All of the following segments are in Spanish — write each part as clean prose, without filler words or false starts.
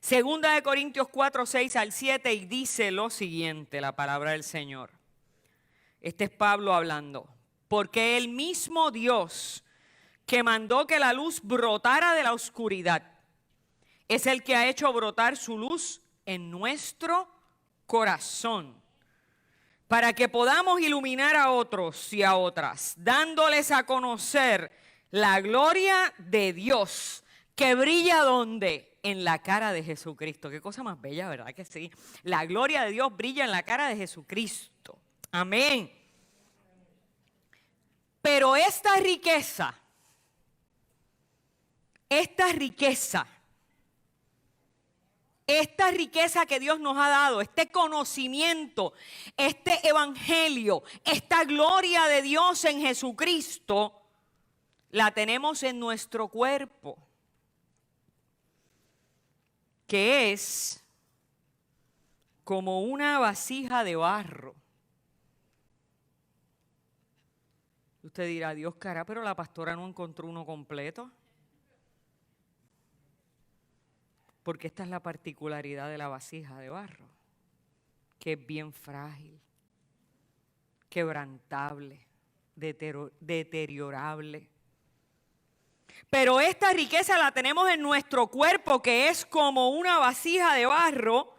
Segunda de Corintios 4, 6 al 7, y dice lo siguiente, la palabra del Señor. Este es Pablo hablando. Porque el mismo Dios que mandó que la luz brotara de la oscuridad es el que ha hecho brotar su luz en nuestro corazón, para que podamos iluminar a otros y a otras, dándoles a conocer la gloria de Dios, que brilla ¿dónde? En la cara de Jesucristo. Qué cosa más bella, ¿verdad que sí? La gloria de Dios brilla en la cara de Jesucristo. Amén. Pero esta riqueza que Dios nos ha dado, este conocimiento, este evangelio, esta gloria de Dios en Jesucristo, la tenemos en nuestro cuerpo, que es como una vasija de barro. Usted dirá, Dios cara, pero la pastora no encontró uno completo. Porque esta es la particularidad de la vasija de barro, que es bien frágil, quebrantable, deteriorable. Pero esta riqueza la tenemos en nuestro cuerpo, que es como una vasija de barro,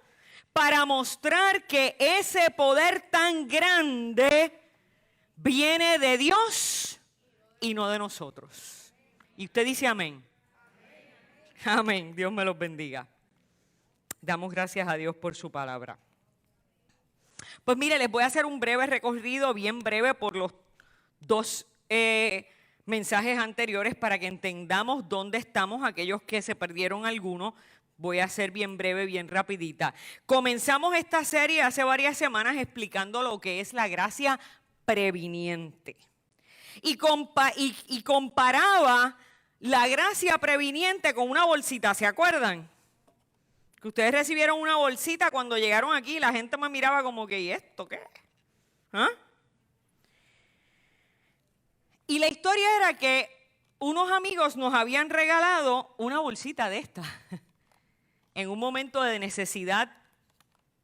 para mostrar que ese poder tan grande viene de Dios y no de nosotros. Y usted dice amén. Amén. Dios me los bendiga. Damos gracias a Dios por su palabra. Pues mire, les voy a hacer un breve recorrido, bien breve, por los dos mensajes anteriores para que entendamos dónde estamos, aquellos que se perdieron algunos. Voy a ser bien breve, bien rapidita. Comenzamos esta serie hace varias semanas explicando lo que es la gracia previniente. Y comparaba la gracia previniente con una bolsita, ¿se acuerdan? Que ustedes recibieron una bolsita cuando llegaron aquí y la gente me miraba como que, ¿y esto qué? ¿Ah? Y la historia era que unos amigos nos habían regalado una bolsita de esta. En un momento de necesidad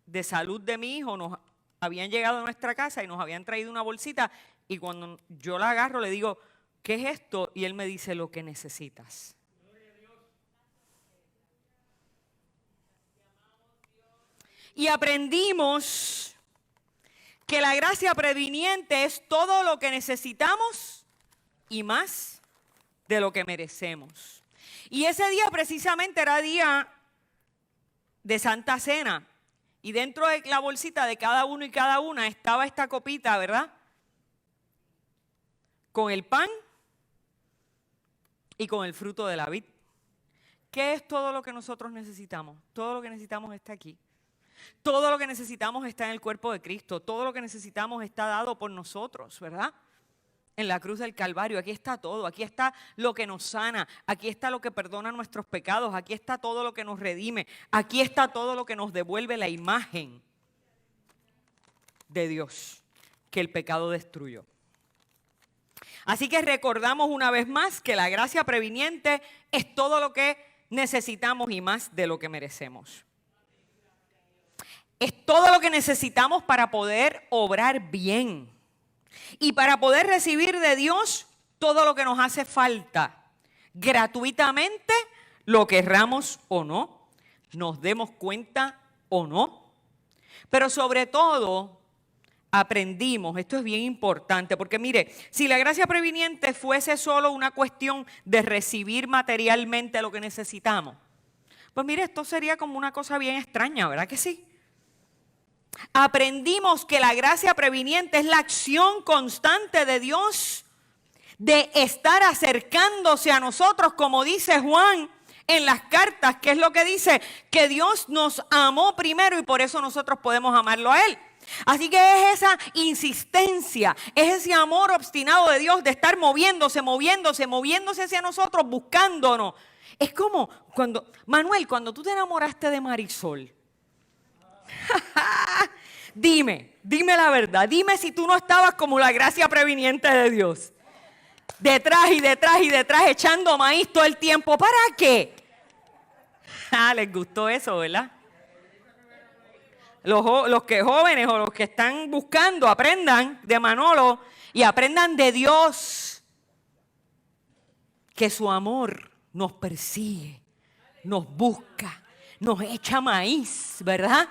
de salud de mi hijo, nos habían llegado a nuestra casa y nos habían traído una bolsita. Y cuando yo la agarro le digo, ¿qué es esto? Y él me dice, lo que necesitas. Y aprendimos que la gracia previniente es todo lo que necesitamos y más de lo que merecemos. Y ese día precisamente era día de Santa Cena. Y dentro de la bolsita de cada uno y cada una estaba esta copita, ¿verdad? Con el pan y con el fruto de la vid. ¿Qué es todo lo que nosotros necesitamos? Todo lo que necesitamos está aquí. Todo lo que necesitamos está en el cuerpo de Cristo. Todo lo que necesitamos está dado por nosotros, ¿verdad? En la cruz del Calvario. Aquí está todo. Aquí está lo que nos sana. Aquí está lo que perdona nuestros pecados. Aquí está todo lo que nos redime. Aquí está todo lo que nos devuelve la imagen de Dios que el pecado destruyó. Así que recordamos una vez más que la gracia previniente es todo lo que necesitamos y más de lo que merecemos. Es todo lo que necesitamos para poder obrar bien y para poder recibir de Dios todo lo que nos hace falta, gratuitamente, lo querramos o no, nos demos cuenta o no. Pero sobre todo, aprendimos, esto es bien importante, porque mire, si la gracia previniente fuese solo una cuestión de recibir materialmente lo que necesitamos, pues mire, esto sería como una cosa bien extraña, ¿verdad que sí? Aprendimos que la gracia previniente es la acción constante de Dios de estar acercándose a nosotros, como dice Juan en las cartas, que es lo que dice, que Dios nos amó primero y por eso nosotros podemos amarlo a Él. Así que es esa insistencia, es ese amor obstinado de Dios de estar moviéndose hacia nosotros, buscándonos. Es como cuando, Manuel, cuando tú te enamoraste de Marisol, dime la verdad, dime si tú no estabas como la gracia previniente de Dios. Detrás y detrás y detrás, echando maíz todo el tiempo. ¿Para qué? Ah, les gustó eso, ¿verdad? Los que jóvenes o los que están buscando, aprendan de Manolo y aprendan de Dios que su amor nos persigue, nos busca, nos echa maíz, ¿verdad?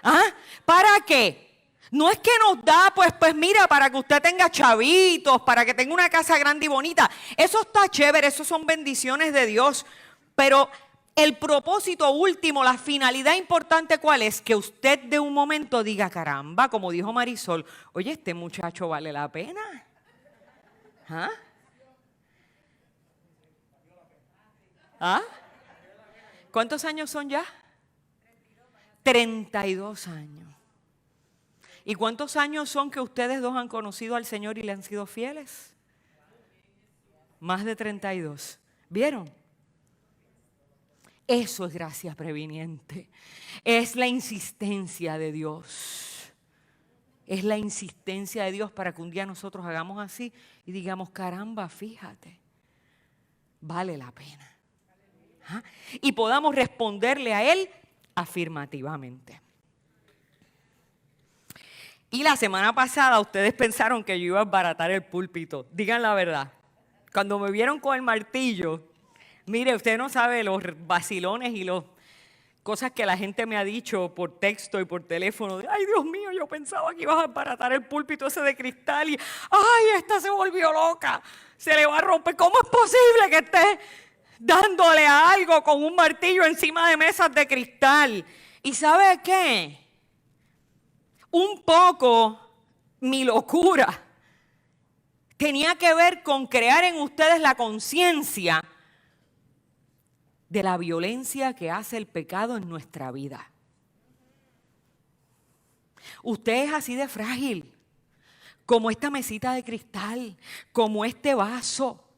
¿Ah? ¿Para qué? No es que nos da, pues mira, para que usted tenga chavitos, para que tenga una casa grande y bonita. Eso está chévere, eso son bendiciones de Dios. Pero el propósito último, la finalidad importante, ¿cuál es? Que usted de un momento diga, caramba, como dijo Marisol, oye, este muchacho vale la pena. ¿Ah? ¿Ah? ¿Cuántos años son ya? 32 años. ¿Y cuántos años son que ustedes dos han conocido al Señor y le han sido fieles? Más de 32. ¿Vieron? Eso es gracia previniente. Es la insistencia de Dios. Es la insistencia de Dios para que un día nosotros hagamos así y digamos, caramba, fíjate, vale la pena. ¿Ah? Y podamos responderle a Él afirmativamente. Y la semana pasada ustedes pensaron que yo iba a embaratar el púlpito. Digan la verdad. Cuando me vieron con el martillo, mire, usted no sabe los vacilones y las cosas que la gente me ha dicho por texto y por teléfono. Ay, Dios mío, yo pensaba que ibas a embaratar el púlpito ese de cristal y ay, esta se volvió loca. Se le va a romper. ¿Cómo es posible que esté dándole a algo con un martillo encima de mesas de cristal? ¿Y sabe qué? Un poco mi locura tenía que ver con crear en ustedes la conciencia de la violencia que hace el pecado en nuestra vida. Usted es así de frágil, como esta mesita de cristal, como este vaso.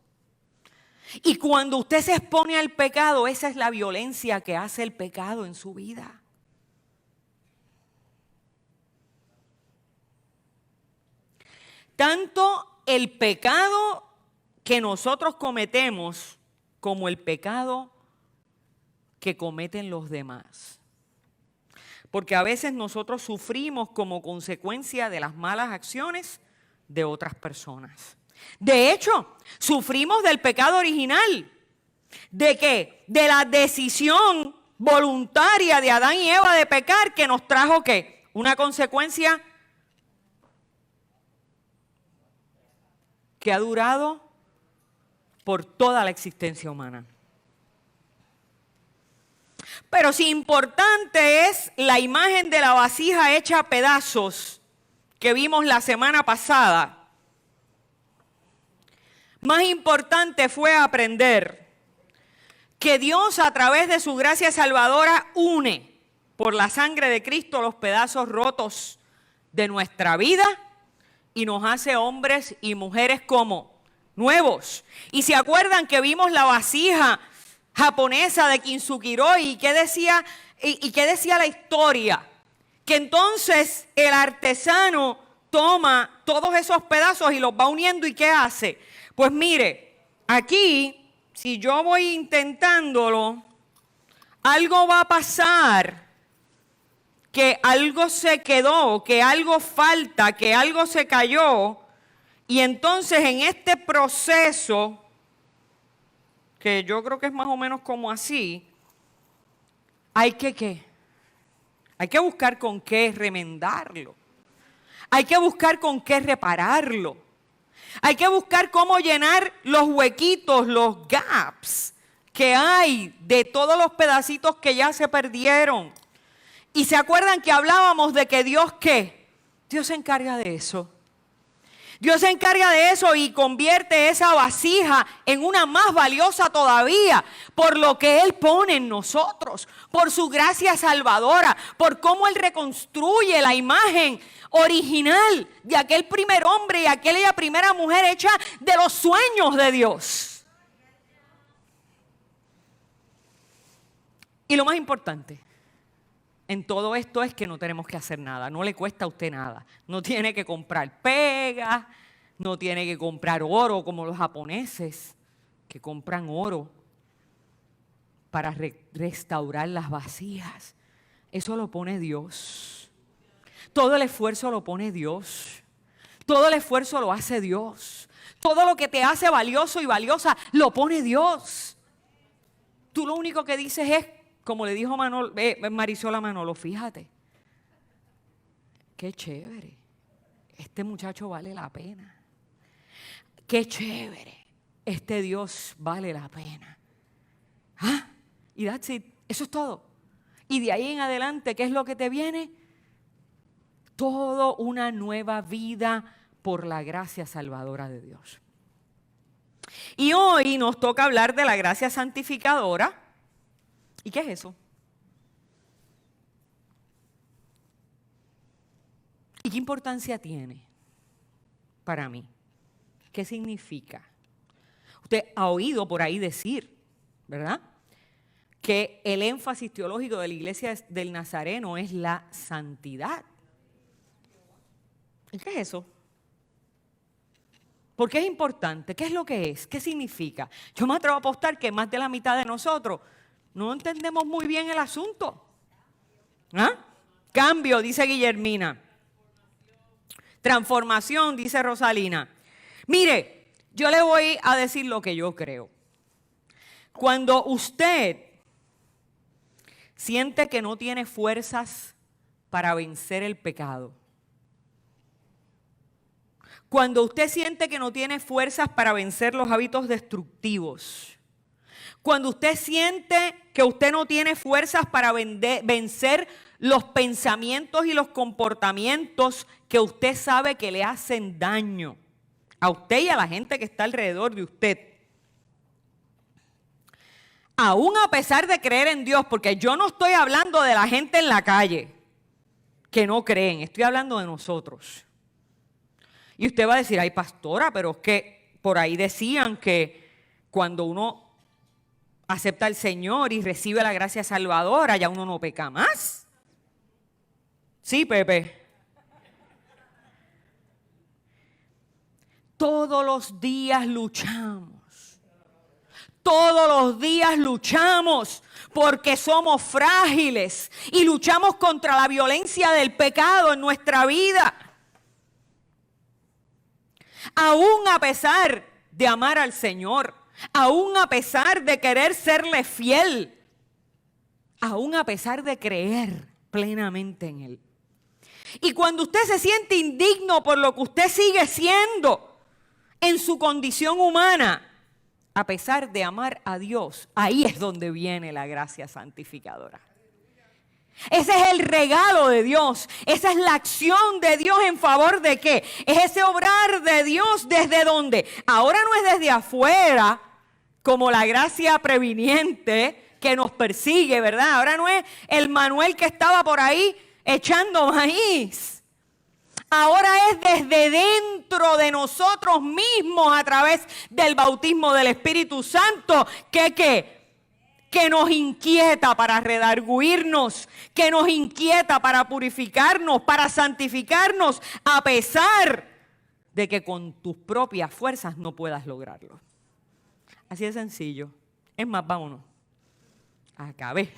Y cuando usted se expone al pecado, esa es la violencia que hace el pecado en su vida. Tanto el pecado que nosotros cometemos como el pecado que cometen los demás. Porque a veces nosotros sufrimos como consecuencia de las malas acciones de otras personas. De hecho, sufrimos del pecado original. ¿De qué? De la decisión voluntaria de Adán y Eva de pecar que nos trajo ¿qué? Una consecuencia que ha durado por toda la existencia humana. Pero si importante es la imagen de la vasija hecha a pedazos que vimos la semana pasada, más importante fue aprender que Dios a través de su gracia salvadora une por la sangre de Cristo los pedazos rotos de nuestra vida y nos hace hombres y mujeres como nuevos. Y se acuerdan que vimos la vasija japonesa de Kintsukuroi y qué decía la historia, que entonces el artesano toma todos esos pedazos y los va uniendo y ¿qué hace? Pues mire, aquí si yo voy intentándolo, algo va a pasar, que algo se quedó, que algo falta, que algo se cayó, y entonces en este proceso, que yo creo que es más o menos como así, hay que buscar con qué remendarlo, hay que buscar con qué repararlo, hay que buscar cómo llenar los huequitos, los gaps que hay de todos los pedacitos que ya se perdieron. Y se acuerdan que hablábamos de que Dios ¿qué? Dios se encarga de eso. Dios se encarga de eso y convierte esa vasija en una más valiosa todavía por lo que Él pone en nosotros, por su gracia salvadora, por cómo Él reconstruye la imagen original de aquel primer hombre y aquella primera mujer hecha de los sueños de Dios. Y lo más importante en todo esto es que no tenemos que hacer nada, no le cuesta a usted nada. No tiene que comprar pegas, no tiene que comprar oro como los japoneses que compran oro para restaurar las vasijas. Eso lo pone Dios. Todo el esfuerzo lo pone Dios. Todo el esfuerzo lo hace Dios. Todo lo que te hace valioso y valiosa lo pone Dios. Tú lo único que dices es, como le dijo Marisol a Manolo, fíjate, qué chévere, este muchacho vale la pena. Qué chévere, este Dios vale la pena. ¿Ah? Y that's it. Eso es todo. Y de ahí en adelante, ¿qué es lo que te viene? Todo una nueva vida por la gracia salvadora de Dios. Y hoy nos toca hablar de la gracia santificadora. ¿Y qué es eso? ¿Y qué importancia tiene para mí? ¿Qué significa? Usted ha oído por ahí decir, ¿verdad?, que el énfasis teológico de la Iglesia del Nazareno es la santidad. ¿Y qué es eso? ¿Por qué es importante? ¿Qué es lo que es? ¿Qué significa? Yo me atrevo a apostar que más de la mitad de nosotros no entendemos muy bien el asunto. ¿Ah? Cambio, dice Guillermina. Transformación, dice Rosalina. Mire, yo le voy a decir lo que yo creo. Cuando usted siente que no tiene fuerzas para vencer el pecado, cuando usted siente que no tiene fuerzas para vencer los hábitos destructivos, cuando usted siente que usted no tiene fuerzas para vencer los pensamientos y los comportamientos que usted sabe que le hacen daño a usted y a la gente que está alrededor de usted, aún a pesar de creer en Dios, porque yo no estoy hablando de la gente en la calle que no creen, estoy hablando de nosotros. Y usted va a decir, ay pastora, pero es que por ahí decían que cuando uno acepta al Señor y recibe la gracia salvadora, ya uno no peca más. Sí, Pepe. Todos los días luchamos. Todos los días luchamos porque somos frágiles y luchamos contra la violencia del pecado en nuestra vida. Aún a pesar de amar al Señor, aún a pesar de querer serle fiel, aún a pesar de creer plenamente en Él. Y cuando usted se siente indigno por lo que usted sigue siendo en su condición humana, a pesar de amar a Dios, ahí es donde viene la gracia santificadora. Ese es el regalo de Dios, esa es la acción de Dios en favor de ¿qué? Es ese obrar de Dios desde donde, ahora no es desde afuera, como la gracia previniente que nos persigue, ¿verdad? Ahora no es el Manuel que estaba por ahí echando maíz. Ahora es desde dentro de nosotros mismos a través del bautismo del Espíritu Santo que nos inquieta para redarguirnos, que nos inquieta para purificarnos, para santificarnos, a pesar de que con tus propias fuerzas no puedas lograrlo. Así de sencillo. Es más, vámonos. Acabé.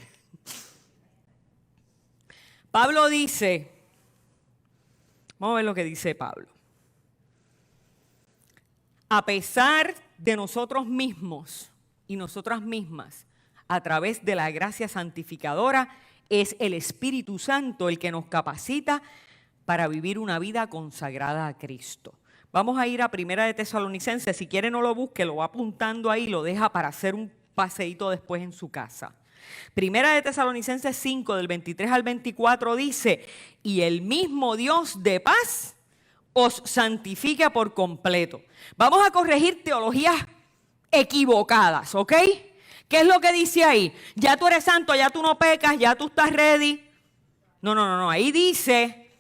Pablo dice, vamos a ver lo que dice Pablo. A pesar de nosotros mismos y nosotras mismas, a través de la gracia santificadora, es el Espíritu Santo el que nos capacita para vivir una vida consagrada a Cristo. Vamos a ir a Primera de Tesalonicenses. Si quiere no lo busque, lo va apuntando ahí, lo deja para hacer un paseíto después en su casa. Primera de Tesalonicenses 5, del 23 al 24 dice, y el mismo Dios de paz os santifica por completo. Vamos a corregir teologías equivocadas, ¿ok? ¿Qué es lo que dice ahí? Ya tú eres santo, ya tú no pecas, ya tú estás ready. No. Ahí dice,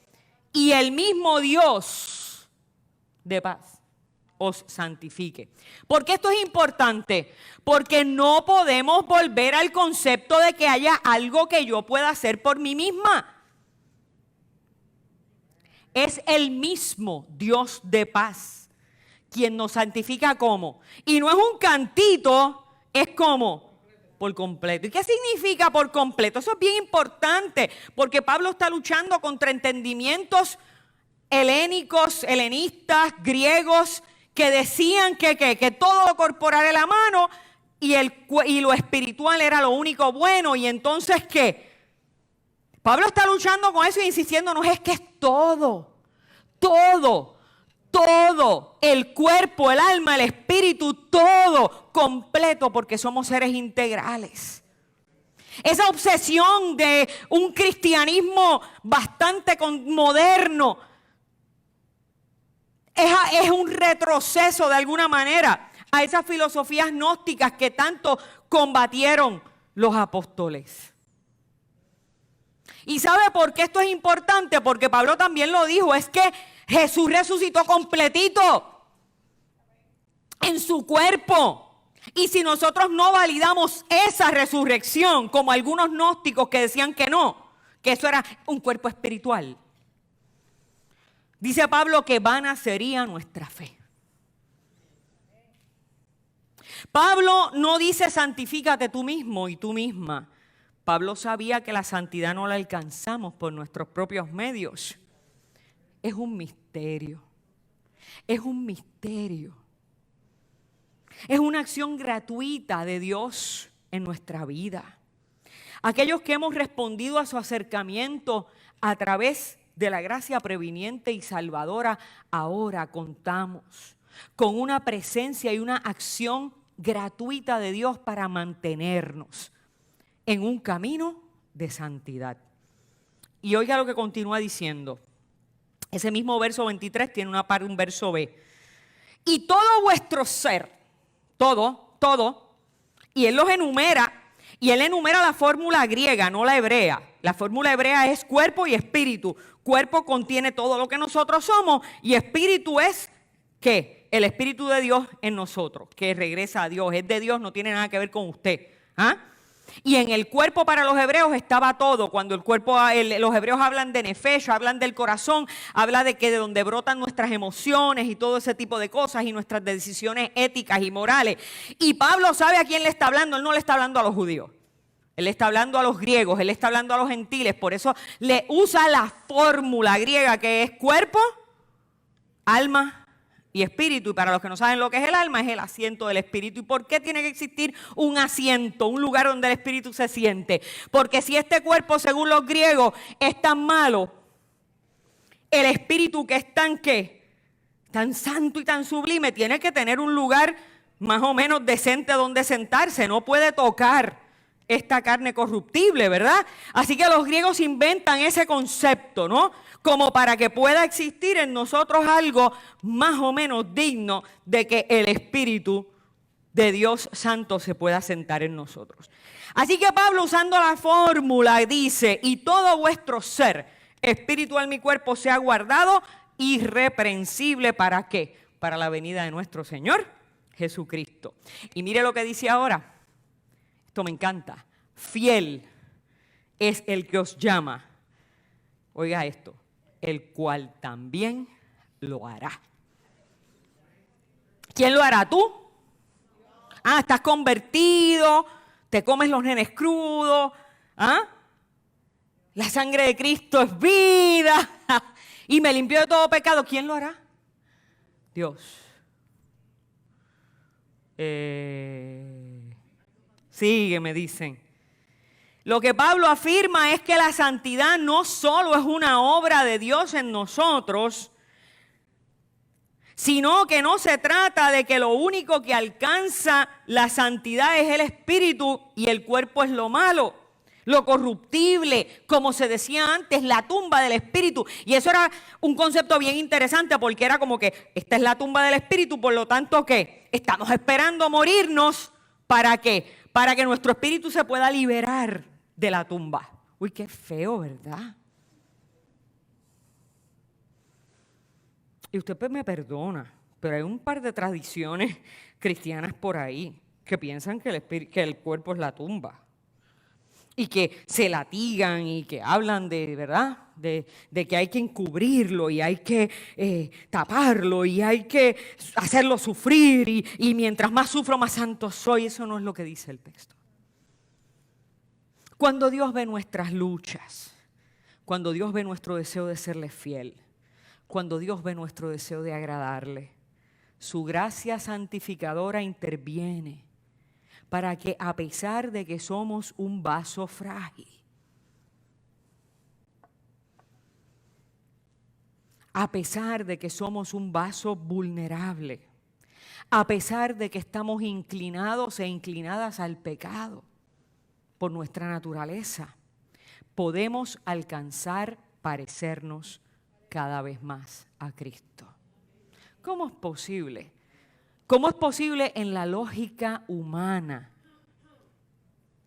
y el mismo Dios de paz os santifique. ¿Por qué esto es importante? Porque no podemos volver al concepto de que haya algo que yo pueda hacer por mí misma. Es el mismo Dios de paz quien nos santifica como. Y no es un cantito, es como por completo. ¿Y qué significa por completo? Eso es bien importante, porque Pablo está luchando contra entendimientos helénicos, helenistas, griegos, que decían que todo lo corporal era la mano y lo espiritual era lo único bueno. Y entonces, ¿qué? Pablo está luchando con eso y insistiéndonos, es que es todo, el cuerpo, el alma, el espíritu, todo completo, porque somos seres integrales. Esa obsesión de un cristianismo bastante moderno es un retroceso de alguna manera a esas filosofías gnósticas que tanto combatieron los apóstoles. ¿Y sabe por qué esto es importante? Porque Pablo también lo dijo, es que Jesús resucitó completito en su cuerpo. Y si nosotros no validamos esa resurrección, como algunos gnósticos que decían que no, que eso era un cuerpo espiritual, dice Pablo que vana sería nuestra fe. Pablo no dice santifícate tú mismo y tú misma. Pablo sabía que la santidad no la alcanzamos por nuestros propios medios. Es un misterio. Es un misterio. Es una acción gratuita de Dios en nuestra vida. Aquellos que hemos respondido a su acercamiento a través de la gracia previniente y salvadora, ahora contamos con una presencia y una acción gratuita de Dios para mantenernos en un camino de santidad. Y oiga lo que continúa diciendo. Ese mismo verso 23 tiene un verso B. Y todo vuestro ser, todo, y él los enumera, y él enumera la fórmula griega, no la hebrea. La fórmula hebrea es cuerpo y espíritu. Cuerpo contiene todo lo que nosotros somos, y espíritu es, ¿qué? El espíritu de Dios en nosotros, que regresa a Dios, es de Dios, no tiene nada que ver con usted. Y en el cuerpo para los hebreos estaba todo. Cuando los hebreos hablan de nefesh, hablan del corazón, habla de que de donde brotan nuestras emociones y todo ese tipo de cosas y nuestras decisiones éticas y morales. Y Pablo sabe a quién le está hablando. Él no le está hablando a los judíos. Él está hablando a los griegos, él está hablando a los gentiles. Por eso le usa la fórmula griega que es cuerpo, alma y espíritu. Y para los que no saben lo que es el alma, es el asiento del espíritu. ¿Y por qué tiene que existir un asiento, un lugar donde el espíritu se siente? Porque si este cuerpo, según los griegos, es tan malo, el espíritu que es tan santo y tan sublime, tiene que tener un lugar más o menos decente donde sentarse. No puede tocar esta carne corruptible, ¿verdad? Así que los griegos inventan ese concepto, ¿no? Como para que pueda existir en nosotros algo más o menos digno de que el Espíritu de Dios Santo se pueda sentar en nosotros. Así que Pablo, usando la fórmula, dice, y todo vuestro ser, espíritu, alma y cuerpo, sea guardado irreprensible, ¿para qué? Para la venida de nuestro Señor Jesucristo. Y mire lo que dice ahora. Esto me encanta. Fiel es el que os llama. Oiga esto. El cual también lo hará. ¿Quién lo hará? ¿Tú? Estás convertido, te comes los nenes crudos. La sangre de Cristo es vida y me limpió de todo pecado. ¿Quién lo hará? Dios. Sigue, me dicen. Lo que Pablo afirma es que la santidad no solo es una obra de Dios en nosotros, sino que no se trata de que lo único que alcanza la santidad es el espíritu y el cuerpo es lo malo, lo corruptible, como se decía antes, la tumba del espíritu. Y eso era un concepto bien interesante porque era como que esta es la tumba del espíritu, por lo tanto, ¿qué? Estamos esperando morirnos, ¿para qué? Para que nuestro espíritu se pueda liberar de la tumba. Uy, qué feo, ¿verdad? Y usted pues me perdona, pero hay un par de tradiciones cristianas por ahí que piensan que el cuerpo es la tumba. Y que se latigan y que hablan de, ¿verdad? De que hay que encubrirlo y hay que taparlo y hay que hacerlo sufrir y mientras más sufro más santo soy. Eso no es lo que dice el texto. Cuando Dios ve nuestras luchas, cuando Dios ve nuestro deseo de serle fiel, cuando Dios ve nuestro deseo de agradarle, su gracia santificadora interviene para que, a pesar de que somos un vaso frágil, a pesar de que somos un vaso vulnerable, a pesar de que estamos inclinados e inclinadas al pecado por nuestra naturaleza, podemos alcanzar parecernos cada vez más a Cristo. ¿Cómo es posible? ¿Cómo es posible en la lógica humana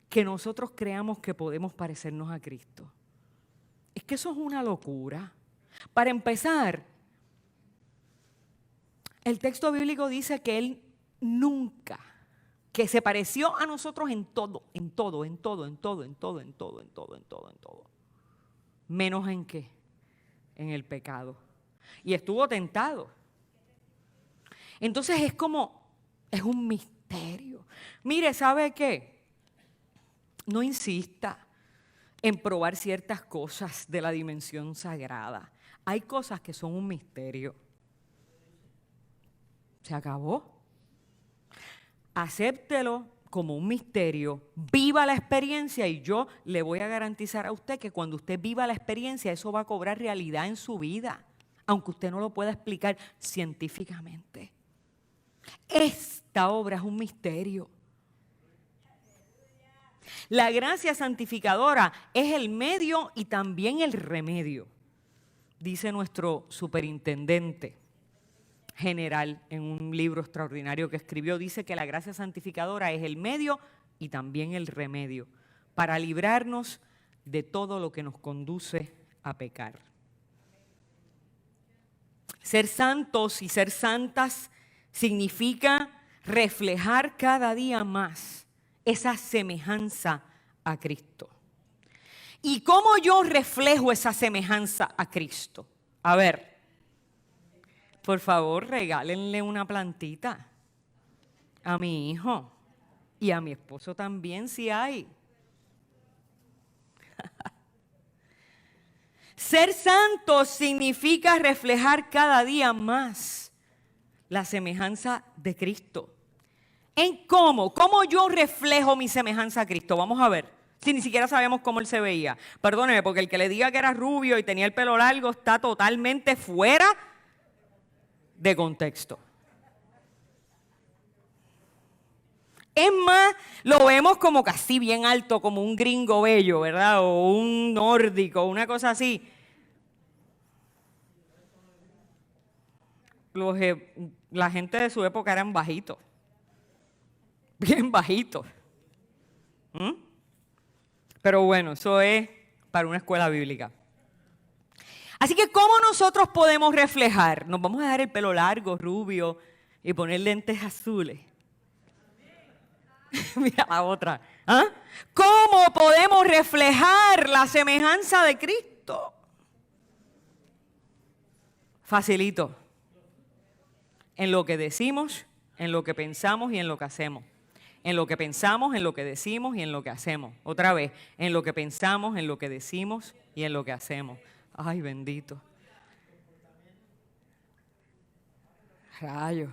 que nosotros creamos que podemos parecernos a Cristo? Es que eso es una locura. Para empezar, el texto bíblico dice que Él nunca, que se pareció a nosotros en todo. ¿Menos en qué? En el pecado. Y estuvo tentado. Entonces es un misterio. Mire, ¿sabe qué? No insista en probar ciertas cosas de la dimensión sagrada. Hay cosas que son un misterio. Se acabó. Acéptelo como un misterio, viva la experiencia y yo le voy a garantizar a usted que cuando usted viva la experiencia eso va a cobrar realidad en su vida, aunque usted no lo pueda explicar científicamente. Esta obra es un misterio. La gracia santificadora es el medio y también el remedio, dice nuestro superintendente general en un libro extraordinario que escribió. Dice que la gracia santificadora es el medio y también el remedio para librarnos de todo lo que nos conduce a pecar. Ser santos y ser santas significa reflejar cada día más esa semejanza a Cristo. ¿Y cómo yo reflejo esa semejanza a Cristo? A ver, por favor, regálenle una plantita a mi hijo y a mi esposo también, si hay. Ser santo significa reflejar cada día más la semejanza de Cristo. ¿En cómo? ¿Cómo yo reflejo mi semejanza a Cristo? Vamos a ver. Si ni siquiera sabemos cómo Él se veía. Perdóneme, porque el que le diga que era rubio y tenía el pelo largo está totalmente fuera de contexto. Es más, lo vemos como casi bien alto, como un gringo bello, ¿verdad? O un nórdico, una cosa así. La gente de su época eran bajitos, bien bajitos. Pero bueno, eso es para una escuela bíblica. Así que, ¿cómo nosotros podemos reflejar? Nos vamos a dejar el pelo largo, rubio y poner lentes azules. Mira la otra. ¿Ah? ¿Cómo podemos reflejar la semejanza de Cristo? Facilito. En lo que decimos, en lo que pensamos y en lo que hacemos. En lo que pensamos, en lo que decimos y en lo que hacemos. Otra vez, en lo que pensamos, en lo que decimos y en lo que hacemos. Ay, bendito. Rayo.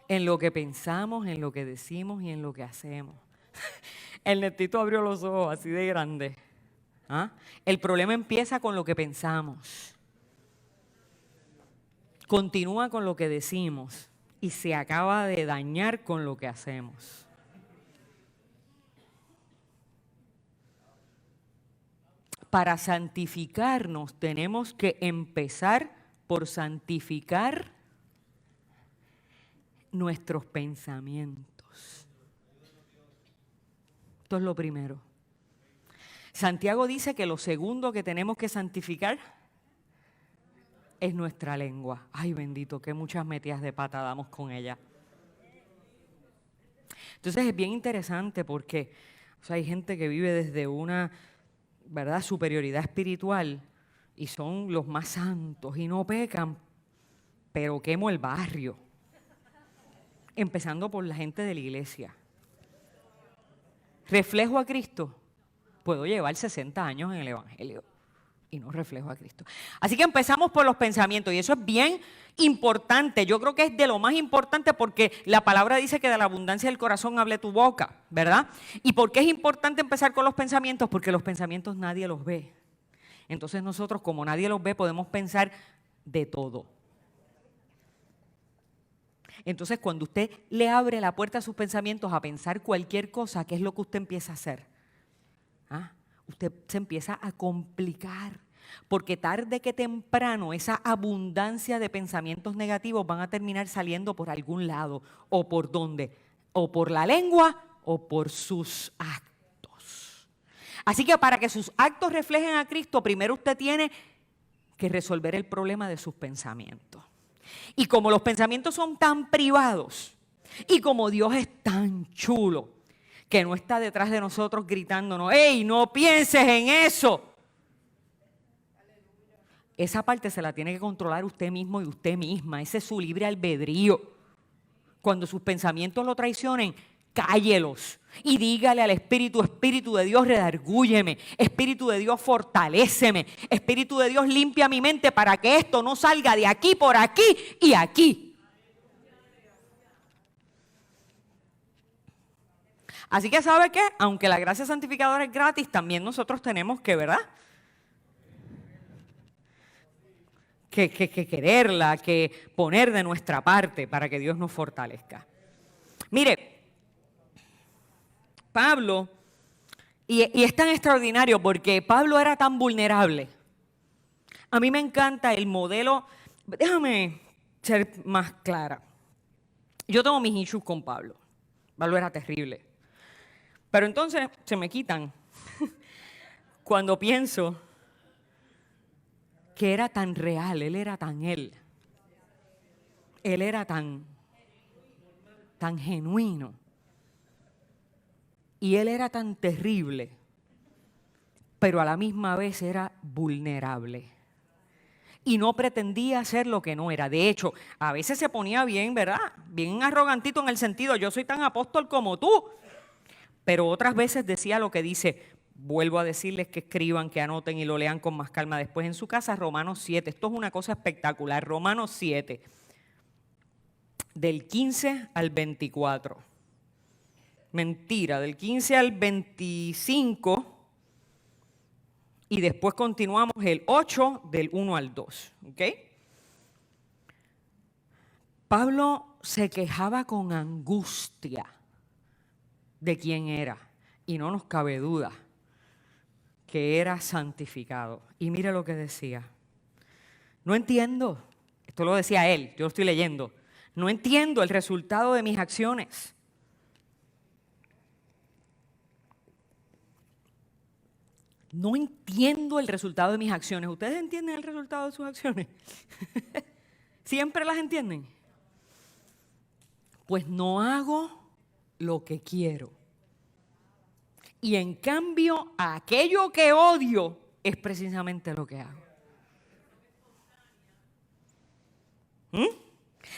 En lo que pensamos, en lo que decimos y en lo que hacemos. El netito abrió los ojos así de grande. ¿Ah? El problema empieza con lo que pensamos. Continúa con lo que decimos y se acaba de dañar con lo que hacemos. Para santificarnos tenemos que empezar por santificar nuestros pensamientos. Esto es lo primero. Santiago dice que lo segundo que tenemos que santificar es nuestra lengua. Ay, bendito, que muchas metidas de pata damos con ella. Entonces es bien interesante porque hay gente que vive desde una, ¿verdad?, superioridad espiritual y son los más santos y no pecan, pero quemo el barrio. Empezando por la gente de la iglesia. ¿Reflejo a Cristo? Puedo llevar 60 años en el Evangelio y no reflejo a Cristo. Así que empezamos por los pensamientos y eso es bien importante. Yo creo que es de lo más importante porque la palabra dice que de la abundancia del corazón hable tu boca, ¿verdad? ¿Y por qué es importante empezar con los pensamientos? Porque los pensamientos nadie los ve. Entonces nosotros, como nadie los ve, podemos pensar de todo. Entonces, cuando usted le abre la puerta a sus pensamientos a pensar cualquier cosa, ¿qué es lo que usted empieza a hacer? Usted se empieza a complicar, porque tarde que temprano esa abundancia de pensamientos negativos van a terminar saliendo por algún lado, o por dónde, o por la lengua, o por sus actos. Así que para que sus actos reflejen a Cristo, primero usted tiene que resolver el problema de sus pensamientos. Y como los pensamientos son tan privados, y como Dios es tan chulo, que no está detrás de nosotros gritándonos, ¡ey, no pienses en eso! Esa parte se la tiene que controlar usted mismo y usted misma. Ese es su libre albedrío. Cuando sus pensamientos lo traicionen, cállelos y dígale al Espíritu, Espíritu de Dios, redargúyeme. Espíritu de Dios, fortaléceme. Espíritu de Dios, limpia mi mente para que esto no salga de aquí, por aquí y aquí. Así que, ¿sabe qué? Aunque la gracia santificadora es gratis, también nosotros tenemos que, ¿verdad? Que quererla, que poner de nuestra parte para que Dios nos fortalezca. Mire, Pablo, y es tan extraordinario porque Pablo era tan vulnerable. A mí me encanta el modelo, déjame ser más clara. Yo tengo mis issues con Pablo. Pablo era terrible. Pero entonces se me quitan cuando pienso que era tan real, él era tan él. Él era tan genuino. Y él era tan terrible, pero a la misma vez era vulnerable. Y no pretendía ser lo que no era. De hecho, a veces se ponía bien, ¿verdad? Bien arrogantito en el sentido, yo soy tan apóstol como tú. Pero otras veces decía lo que dice, vuelvo a decirles que escriban, que anoten y lo lean con más calma después en su casa, Romanos 7. Esto es una cosa espectacular, Romanos 7, del 15 al 24. Mentira, del 15 al 25 y después continuamos el 8 del 1 al 2. ¿Ok? Pablo se quejaba con angustia de quién era, y no nos cabe duda que era santificado. Y mire lo que decía. No entiendo, esto lo decía él, yo lo estoy leyendo, no entiendo el resultado de mis acciones. No entiendo el resultado de mis acciones. ¿Ustedes entienden el resultado de sus acciones? ¿Siempre las entienden? Pues no hago lo que quiero. Y en cambio, aquello que odio es precisamente lo que hago.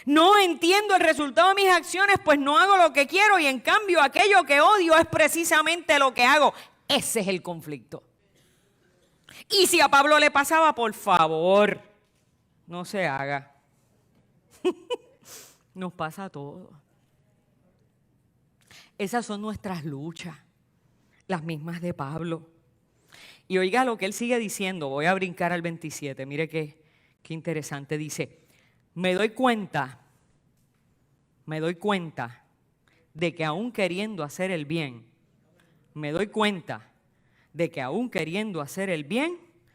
No entiendo el resultado de mis acciones, pues no hago lo que quiero y en cambio aquello que odio es precisamente lo que hago. Ese es el conflicto. Y si a Pablo le pasaba, por favor, no se haga. Nos pasa a todos. Esas son nuestras luchas, las mismas de Pablo. Y oiga lo que él sigue diciendo, voy a brincar al 27, mire qué interesante, dice, me doy cuenta de que aún queriendo hacer el bien,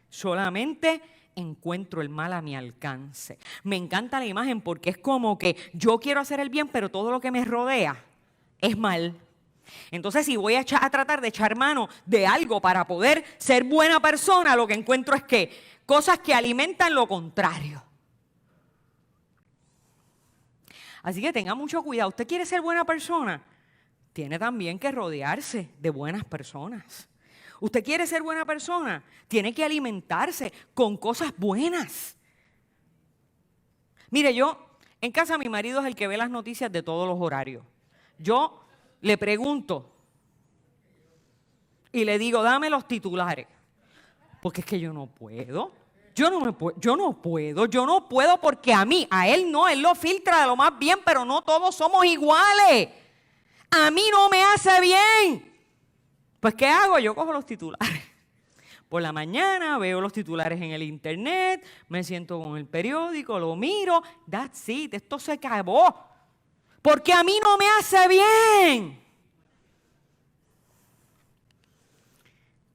solamente encuentro el mal a mi alcance. Me encanta la imagen porque es como que yo quiero hacer el bien, pero todo lo que me rodea es mal. Entonces, si voy a tratar de echar mano de algo para poder ser buena persona, lo que encuentro es que cosas que alimentan lo contrario. Así que tenga mucho cuidado. ¿Usted quiere ser buena persona? Tiene también que rodearse de buenas personas. ¿Usted quiere ser buena persona? Tiene que alimentarse con cosas buenas. Mire, yo en casa mi marido es el que ve las noticias de todos los horarios. Yo le pregunto, y le digo, dame los titulares. Porque es que yo no puedo. Yo no puedo porque a él no, él lo filtra de lo más bien, pero no todos somos iguales. A mí no me hace bien. Pues, ¿qué hago? Yo cojo los titulares. Por la mañana veo los titulares en el internet, me siento con el periódico, lo miro. That's it, esto se acabó. Porque a mí no me hace bien.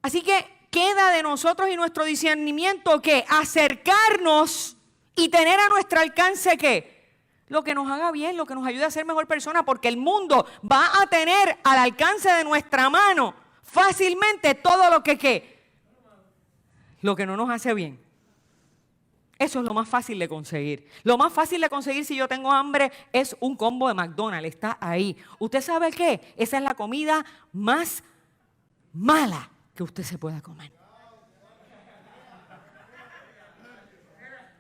Así que queda de nosotros y nuestro discernimiento que acercarnos y tener a nuestro alcance ¿qué? Lo que nos haga bien, lo que nos ayude a ser mejor persona, porque el mundo va a tener al alcance de nuestra mano fácilmente todo lo que ¿qué? Lo que no nos hace bien. Eso es lo más fácil de conseguir. Lo más fácil de conseguir si yo tengo hambre es un combo de McDonald's, está ahí. ¿Usted sabe qué? Esa es la comida más mala que usted se pueda comer.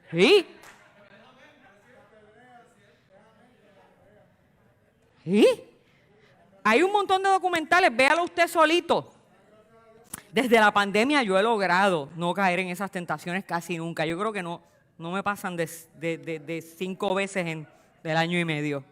¿Sí? ¿Sí? Hay un montón de documentales, véalo usted solito. Desde la pandemia yo he logrado no caer en esas tentaciones casi nunca. Yo creo que no me pasan de 5 veces del año y medio.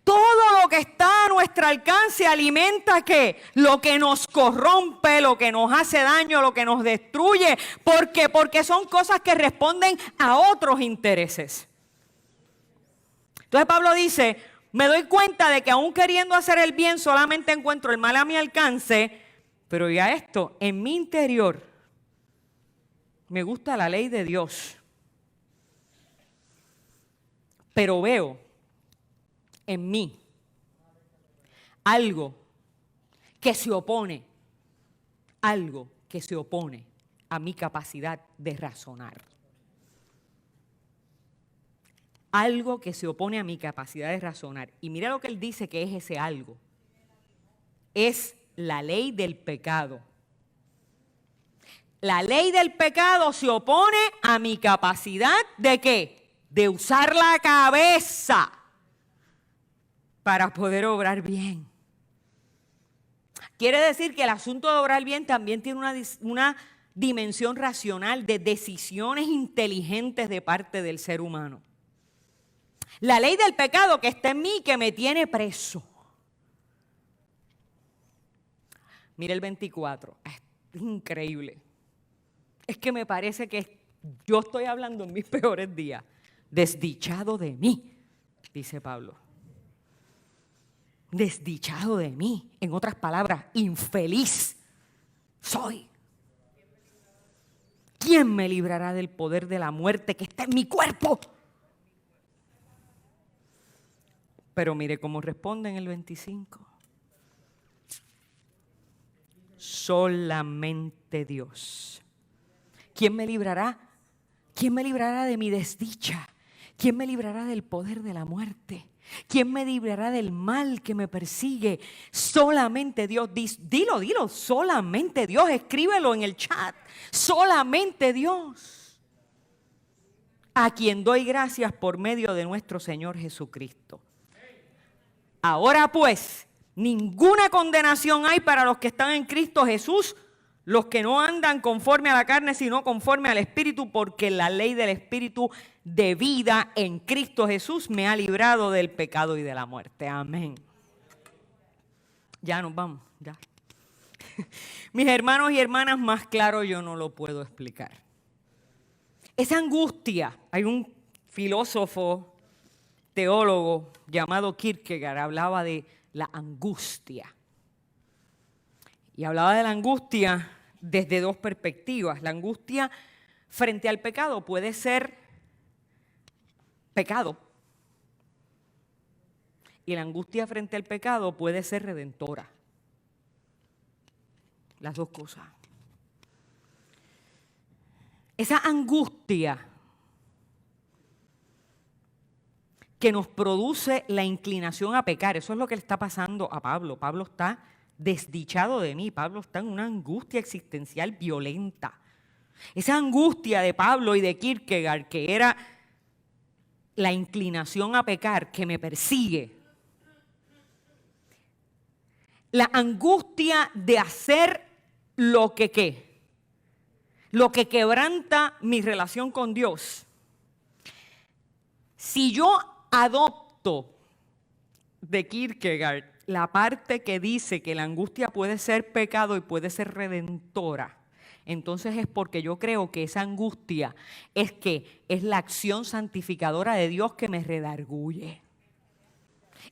Todo lo que está a nuestro alcance alimenta ¿qué? Lo que nos corrompe, lo que nos hace daño, lo que nos destruye. ¿Por qué? Porque son cosas que responden a otros intereses. Entonces Pablo dice, me doy cuenta de que aún queriendo hacer el bien solamente encuentro el mal a mi alcance, pero ya esto, en mi interior, me gusta la ley de Dios. Pero veo en mí algo que se opone a mi capacidad de razonar. Algo que se opone a mi capacidad de razonar. Y mira lo que él dice que es ese algo. Es la ley del pecado. La ley del pecado se opone a mi capacidad de ¿qué? De usar la cabeza para poder obrar bien. Quiere decir que el asunto de obrar bien también tiene una dimensión racional de decisiones inteligentes de parte del ser humano. La ley del pecado que está en mí, que me tiene preso. Mira el 24, es increíble. Es que me parece que yo estoy hablando en mis peores días. Desdichado de mí, dice Pablo. Desdichado de mí. En otras palabras, infeliz soy. ¿Quién me librará del poder de la muerte que está en mi cuerpo? Pero mire cómo responde en el 25. Solamente Dios. ¿Quién me librará? ¿Quién me librará de mi desdicha? ¿Quién me librará del poder de la muerte? ¿Quién me librará del mal que me persigue? Solamente Dios. Dilo, solamente Dios. Escríbelo en el chat. Solamente Dios. A quien doy gracias por medio de nuestro Señor Jesucristo. Ahora pues, ninguna condenación hay para los que están en Cristo Jesús, los que no andan conforme a la carne, sino conforme al Espíritu, porque la ley del Espíritu de vida en Cristo Jesús me ha librado del pecado y de la muerte. Amén. Ya nos vamos, ya. Mis hermanos y hermanas, más claro yo no lo puedo explicar. Esa angustia, hay un filósofo, teólogo llamado Kierkegaard, hablaba de la angustia. Y hablaba de la angustia desde dos perspectivas. La angustia frente al pecado puede ser pecado. Y la angustia frente al pecado puede ser redentora. Las dos cosas. Esa angustia que nos produce la inclinación a pecar, eso es lo que le está pasando a Pablo. Pablo está desdichado de mí. Pablo está en una angustia existencial violenta. Esa angustia de Pablo y de Kierkegaard, que era la inclinación a pecar que me persigue. La angustia de hacer lo que ¿qué? Lo que quebranta mi relación con Dios. Si yo adopto de Kierkegaard la parte que dice que la angustia puede ser pecado y puede ser redentora, entonces es porque yo creo que esa angustia es la acción santificadora de Dios que me redarguye.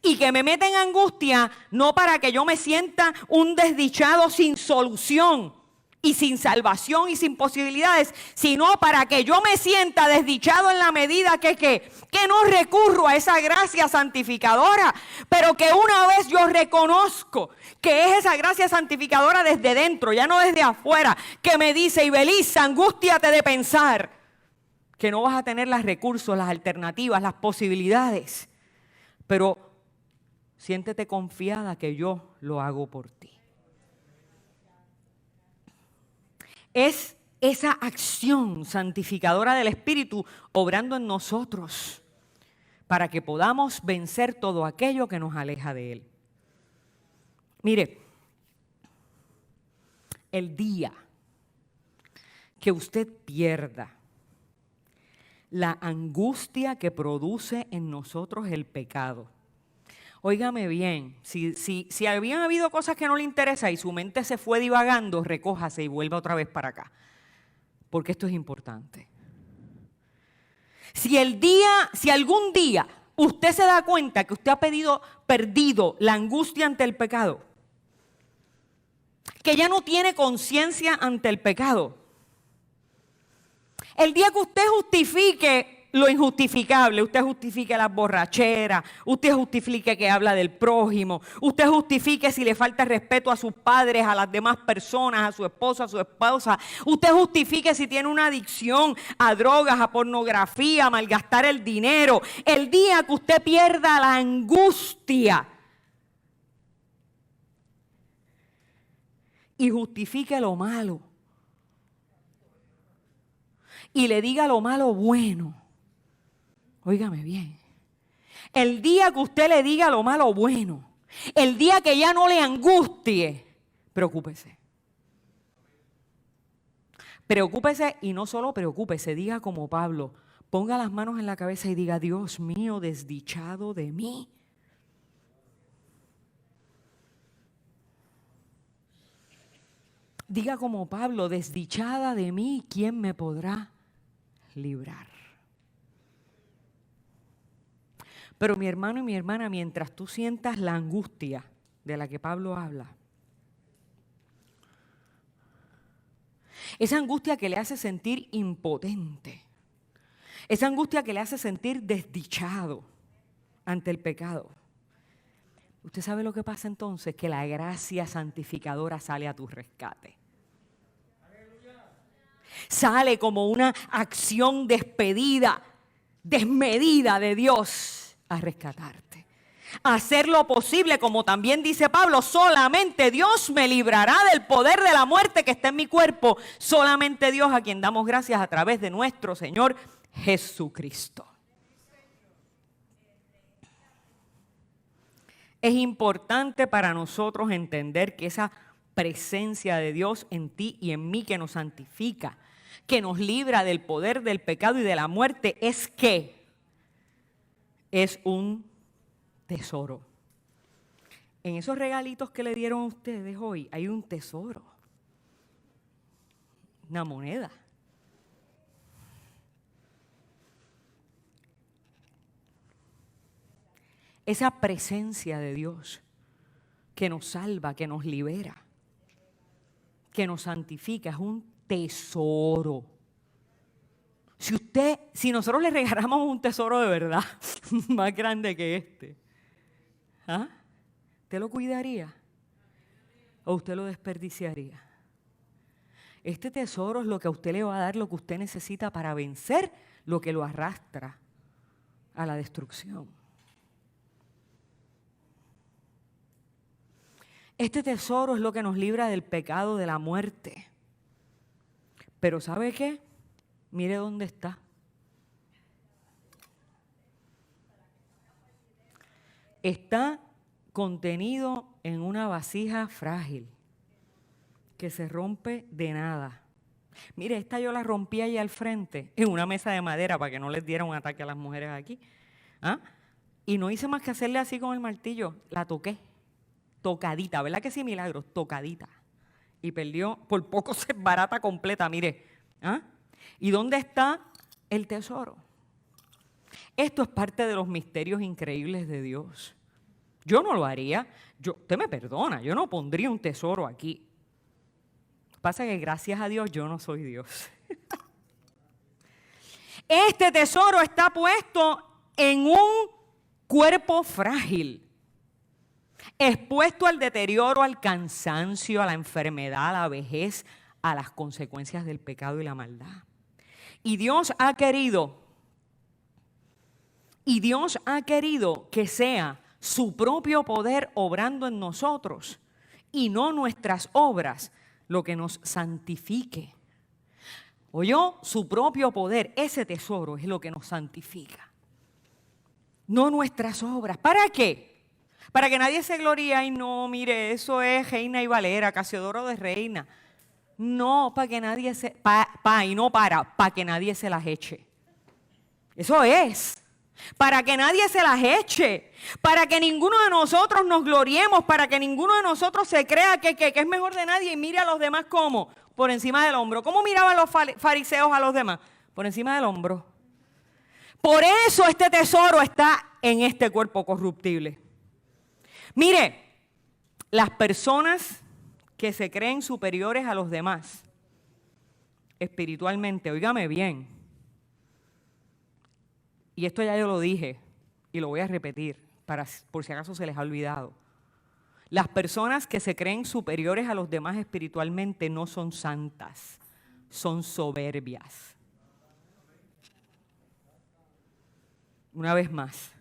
Y que me mete en angustia no para que yo me sienta un desdichado sin solución y sin salvación y sin posibilidades, sino para que yo me sienta desdichado en la medida que no recurro a esa gracia santificadora, pero que una vez yo reconozco que es esa gracia santificadora desde dentro, ya no desde afuera, que me dice: Ibeliz, angústiate de pensar que no vas a tener los recursos, las alternativas, las posibilidades, pero siéntete confiada que yo lo hago por ti. Es esa acción santificadora del Espíritu obrando en nosotros para que podamos vencer todo aquello que nos aleja de Él. Mire, el día que usted pierda la angustia que produce en nosotros el pecado. Óigame bien, si habían habido cosas que no le interesan y su mente se fue divagando, recójase y vuelva otra vez para acá, porque esto es importante. Si algún día usted se da cuenta que usted ha perdido la angustia ante el pecado, que ya no tiene conciencia ante el pecado, el día que usted justifique lo injustificable, usted justifique las borracheras, usted justifique que habla del prójimo, usted justifique si le falta respeto a sus padres, a las demás personas, a su esposo, a su esposa, usted justifique si tiene una adicción a drogas, a pornografía, a malgastar el dinero. El día que usted pierda la angustia y justifique lo malo y le diga lo malo bueno, óigame bien, el día que usted le diga lo malo bueno, el día que ya no le angustie, preocúpese. Preocúpese y no solo preocúpese, diga como Pablo, ponga las manos en la cabeza y diga: Dios mío, desdichado de mí. Diga como Pablo: desdichada de mí, ¿quién me podrá librar? Pero mi hermano y mi hermana, mientras tú sientas la angustia de la que Pablo habla, esa angustia que le hace sentir impotente, esa angustia que le hace sentir desdichado ante el pecado, ¿usted sabe lo que pasa entonces? Que la gracia santificadora sale a tu rescate. Sale como una acción desmedida de Dios a rescatarte, a hacer lo posible, como también dice Pablo: solamente Dios me librará del poder de la muerte que está en mi cuerpo. Solamente Dios, a quien damos gracias a través de nuestro Señor Jesucristo. Es importante para nosotros entender que esa presencia de Dios en ti y en mí, que nos santifica, que nos libra del poder del pecado y de la muerte, es un tesoro. En esos regalitos que le dieron a ustedes hoy hay un tesoro, una moneda. Esa presencia de Dios que nos salva, que nos libera, que nos santifica, es un tesoro. Si nosotros le regalamos un tesoro de verdad, más grande que este, ¿ah? ¿Usted lo cuidaría o usted lo desperdiciaría? Este tesoro es lo que a usted le va a dar lo que usted necesita para vencer lo que lo arrastra a la destrucción. Este tesoro es lo que nos libra del pecado, de la muerte. Pero ¿sabe qué? Mire dónde está. Está contenido en una vasija frágil, que se rompe de nada. Mire, esta yo la rompí ahí al frente, en una mesa de madera para que no les diera un ataque a las mujeres aquí. ¿Ah? Y no hice más que hacerle así con el martillo. La toqué, tocadita, ¿verdad que sí, Milagros? Tocadita. Y perdió, por poco se barata completa, mire. ¿Ah? ¿Y dónde está el tesoro? Esto es parte de los misterios increíbles de Dios. Yo no lo haría, usted me perdona, yo no pondría un tesoro aquí. Pasa que gracias a Dios yo no soy Dios. Este tesoro está puesto en un cuerpo frágil, expuesto al deterioro, al cansancio, a la enfermedad, a la vejez, a las consecuencias del pecado y la maldad. Y Dios ha querido que sea su propio poder obrando en nosotros y no nuestras obras lo que nos santifique. ¿Oyó? Su propio poder, ese tesoro es lo que nos santifica. No nuestras obras. ¿Para qué? Para que nadie se gloríe. Ay, no, mire, eso es Reina y Valera, Casiodoro de Reina. No, para que nadie para que nadie se las eche. Eso es. Para que nadie se las eche, para que ninguno de nosotros nos gloriemos, para que ninguno de nosotros se crea que es mejor de nadie y mire a los demás como por encima del hombro. ¿Cómo miraban los fariseos a los demás? Por encima del hombro. Por eso este tesoro está en este cuerpo corruptible. Mire, las personas que se creen superiores a los demás espiritualmente, óigame bien, y esto ya yo lo dije y lo voy a repetir por si acaso se les ha olvidado. Las personas que se creen superiores a los demás espiritualmente no son santas, son soberbias. Una vez más,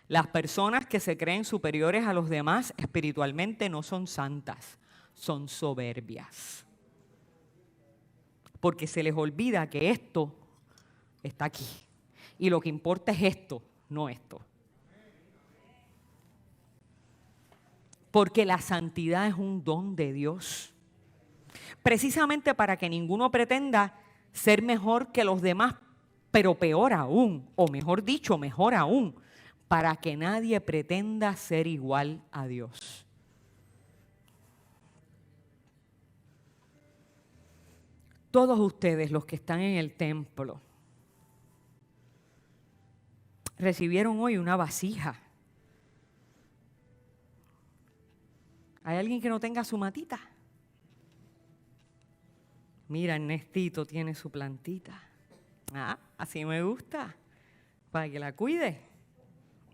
las personas que se creen superiores a los demás espiritualmente no son santas, son soberbias. Porque se les olvida que esto está aquí. Y lo que importa es esto, no esto. Porque la santidad es un don de Dios. Precisamente para que ninguno pretenda ser mejor que los demás, pero peor aún, o mejor dicho, mejor aún, para que nadie pretenda ser igual a Dios. Todos ustedes, los que están en el templo, recibieron hoy una vasija. ¿Hay alguien que no tenga su matita? Mira, Ernestito tiene su plantita. Ah, así me gusta. Para que la cuide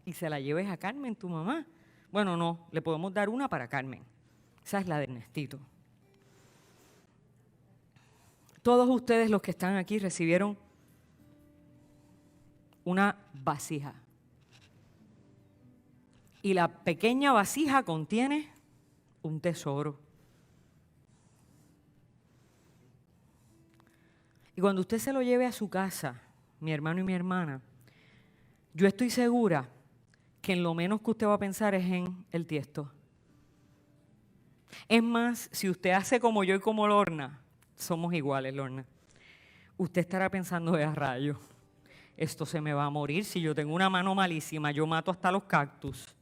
y se la lleves a Carmen, tu mamá. Bueno, no, le podemos dar una para Carmen. Esa es la de Ernestito. Todos ustedes los que están aquí recibieron una vasija. Y la pequeña vasija contiene un tesoro. Y cuando usted se lo lleve a su casa, mi hermano y mi hermana, yo estoy segura que en lo menos que usted va a pensar es en el tiesto. Es más, si usted hace como yo y como Lorna, somos iguales, Lorna, usted estará pensando de a rayos. Esto se me va a morir, si yo tengo una mano malísima, yo mato hasta los cactus.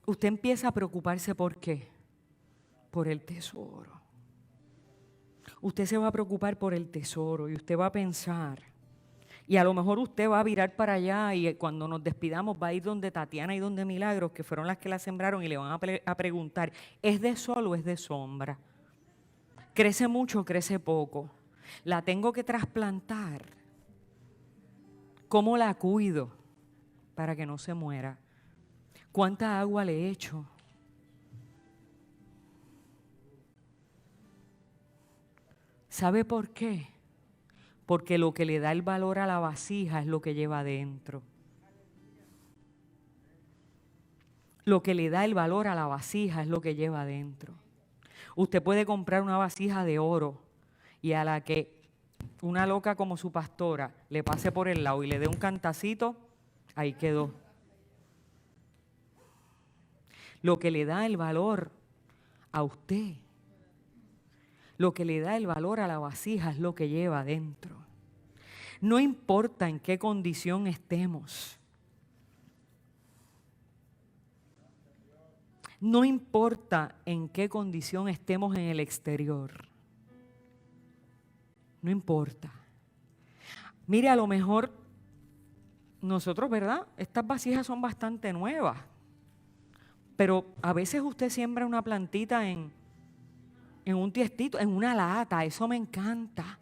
Usted empieza a preocuparse ¿por qué? Por el tesoro. Usted se va a preocupar por el tesoro y usted va a pensar. Y a lo mejor usted va a virar para allá y cuando nos despidamos va a ir donde Tatiana y donde Milagros, que fueron las que la sembraron, y le van a preguntar, ¿es de sol o es de sombra? ¿Crece mucho o crece poco? ¿La tengo que trasplantar? ¿Cómo la cuido para que no se muera? ¿Cuánta agua le echo? ¿Sabe por qué? Porque lo que le da el valor a la vasija es lo que lleva adentro. Lo que le da el valor a la vasija es lo que lleva adentro. Usted puede comprar una vasija de oro y a la que una loca como su pastora le pase por el lado y le dé un cantacito, ahí quedó. Lo que le da el valor a usted, lo que le da el valor a la vasija es lo que lleva adentro. No importa en qué condición estemos. No importa en qué condición estemos en el exterior. No importa. Mire, a lo mejor nosotros, ¿verdad? Estas vasijas son bastante nuevas. Pero a veces usted siembra una plantita en un tiestito, en una lata. Eso me encanta.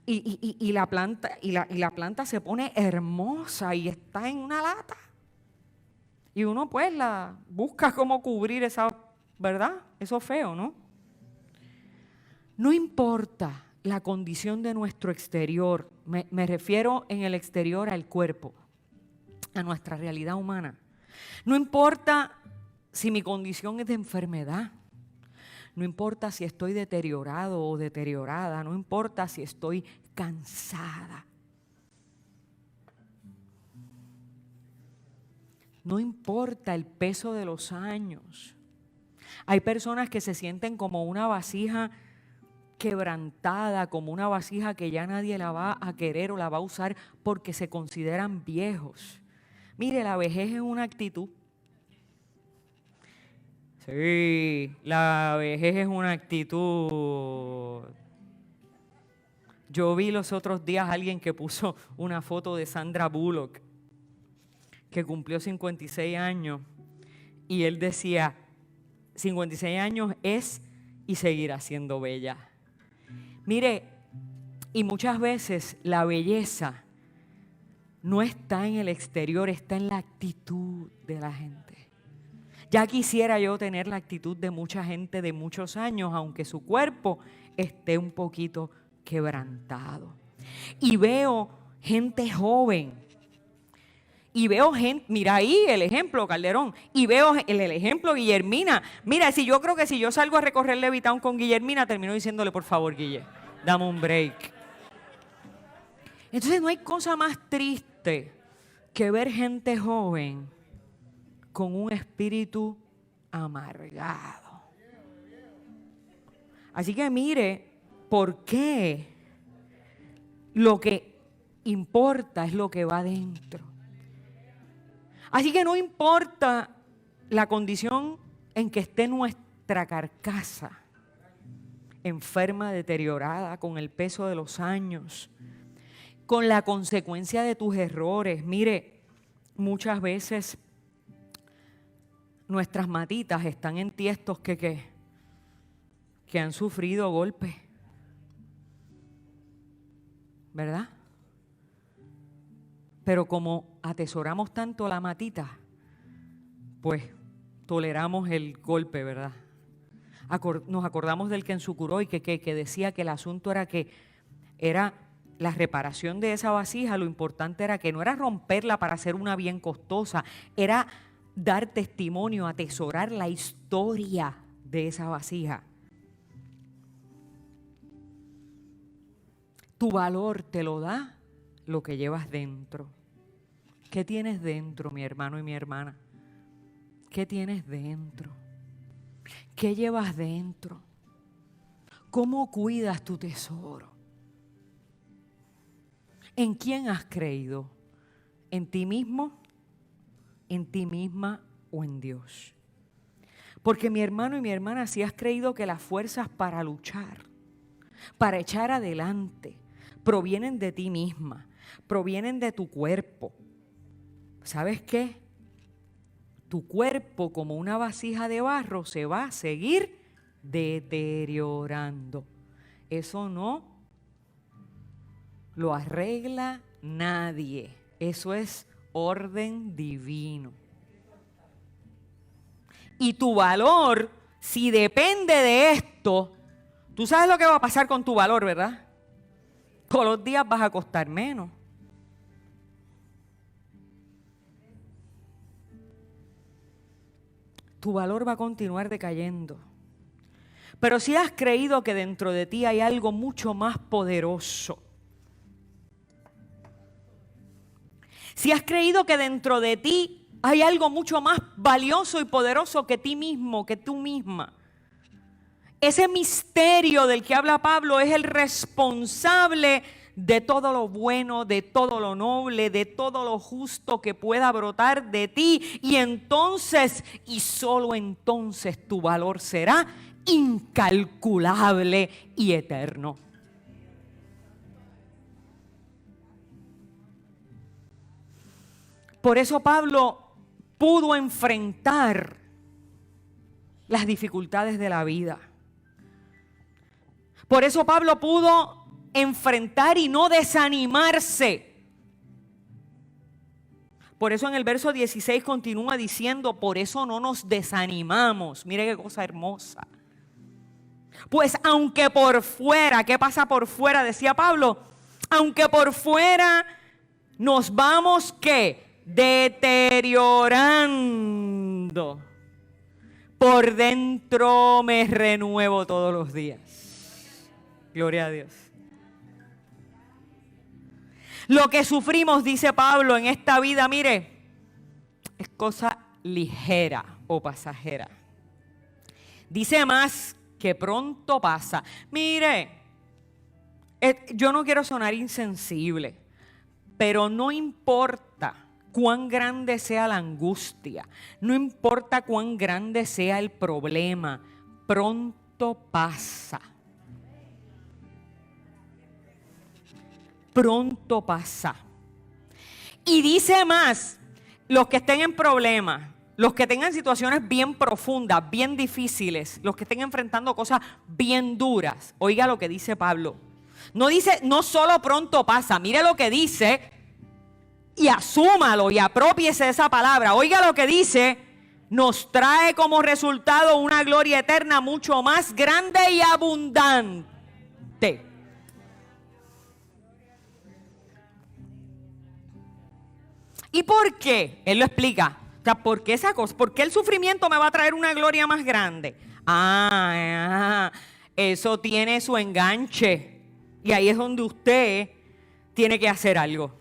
Y la planta se pone hermosa y está en una lata. Y uno pues la busca cómo cubrir esa, ¿verdad? Eso feo, ¿no? No importa la condición de nuestro exterior, me refiero en el exterior al cuerpo, a nuestra realidad humana. No importa si mi condición es de enfermedad. No importa si estoy deteriorado o deteriorada, no importa si estoy cansada. No importa el peso de los años. Hay personas que se sienten como una vasija quebrantada, como una vasija que ya nadie la va a querer o la va a usar porque se consideran viejos. Mire, la vejez es una actitud. Sí, la vejez es una actitud. Yo vi los otros días a alguien que puso una foto de Sandra Bullock, que cumplió 56 años, y él decía, 56 años es y seguirá siendo bella. Mire, y muchas veces la belleza no está en el exterior, está en la actitud de la gente. Ya quisiera yo tener la actitud de mucha gente de muchos años, aunque su cuerpo esté un poquito quebrantado. Y veo gente joven. Y veo gente, mira ahí el ejemplo, Calderón. Y veo el ejemplo, Guillermina. Mira, yo creo que si yo salgo a recorrer Levitown con Guillermina, termino diciéndole, por favor, Guille, dame un break. Entonces no hay cosa más triste que ver gente joven con un espíritu amargado. Así que mire, ¿por qué? Lo que importa es lo que va adentro. Así que no importa la condición en que esté nuestra carcasa, enferma, deteriorada, con el peso de los años, con la consecuencia de tus errores. Mire, muchas veces nuestras matitas están en tiestos que han sufrido golpes, ¿verdad? Pero como atesoramos tanto la matita, pues toleramos el golpe, ¿verdad? Nos acordamos del Kensukuroi que decía que el asunto era que era la reparación de esa vasija, lo importante era que no era romperla para hacer una bien costosa, era dar testimonio, atesorar la historia de esa vasija. Tu valor te lo da lo que llevas dentro. ¿Qué tienes dentro, mi hermano y mi hermana? ¿Qué tienes dentro? ¿Qué llevas dentro? ¿Cómo cuidas tu tesoro? ¿En quién has creído? ¿En ti mismo? ¿En ti misma o en Dios? Porque mi hermano y mi hermana, si has creído que las fuerzas para luchar, para echar adelante, provienen de ti misma, provienen de tu cuerpo, ¿sabes qué? Tu cuerpo, como una vasija de barro, se va a seguir deteriorando. Eso no lo arregla nadie. Eso es orden divino. Y tu valor, si depende de esto, tú sabes lo que va a pasar con tu valor, ¿verdad? Todos los días vas a costar menos. Tu valor va a continuar decayendo. Pero si has creído que dentro de ti hay algo mucho más poderoso, si has creído que dentro de ti Hay algo mucho más valioso y poderoso que ti mismo, que tú misma. Ese misterio del que habla Pablo es el responsable de todo lo bueno, de todo lo noble, de todo lo justo que pueda brotar de ti. Y entonces, y solo entonces, tu valor será incalculable y eterno. Por eso Pablo pudo enfrentar las dificultades de la vida. Por eso Pablo pudo enfrentar y no desanimarse. Por eso en el verso 16 continúa diciendo, por eso no nos desanimamos. Mire qué cosa hermosa. Pues aunque por fuera, ¿qué pasa por fuera? Decía Pablo, aunque por fuera nos vamos, ¿qué? Deteriorando. Por dentro me renuevo todos los días. Gloria a Dios. Lo que sufrimos, dice Pablo, en esta vida, mire, es cosa ligera o pasajera. Dice más que pronto pasa. Mire, yo no quiero sonar insensible, pero no importa cuán grande sea la angustia, no importa cuán grande sea el problema, pronto pasa. Pronto pasa. Y dice más, los que estén en problemas, los que tengan situaciones bien profundas, bien difíciles, los que estén enfrentando cosas bien duras, oiga lo que dice Pablo. No dice, no solo pronto pasa, mire lo que dice y asúmalo y aprópiese de esa palabra. Oiga lo que dice, nos trae como resultado una gloria eterna mucho más grande y abundante. ¿Y por qué? Él lo explica. O sea, ¿por qué esa cosa? ¿Por qué el sufrimiento me va a traer una gloria más grande? Eso tiene su enganche. Y ahí es donde usted tiene que hacer algo.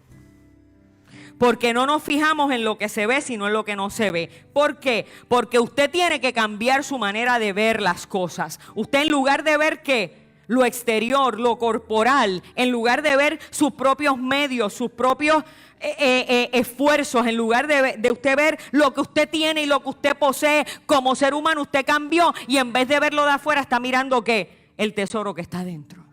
Porque no nos fijamos en lo que se ve, sino en lo que no se ve. ¿Por qué? Porque usted tiene que cambiar su manera de ver las cosas. Usted, en lugar de ver ¿qué? Lo exterior, lo corporal, en lugar de ver sus propios medios, sus propios esfuerzos, en lugar de usted ver lo que usted tiene y lo que usted posee como ser humano, usted cambió y en vez de verlo de afuera está mirando ¿qué? El tesoro que está dentro.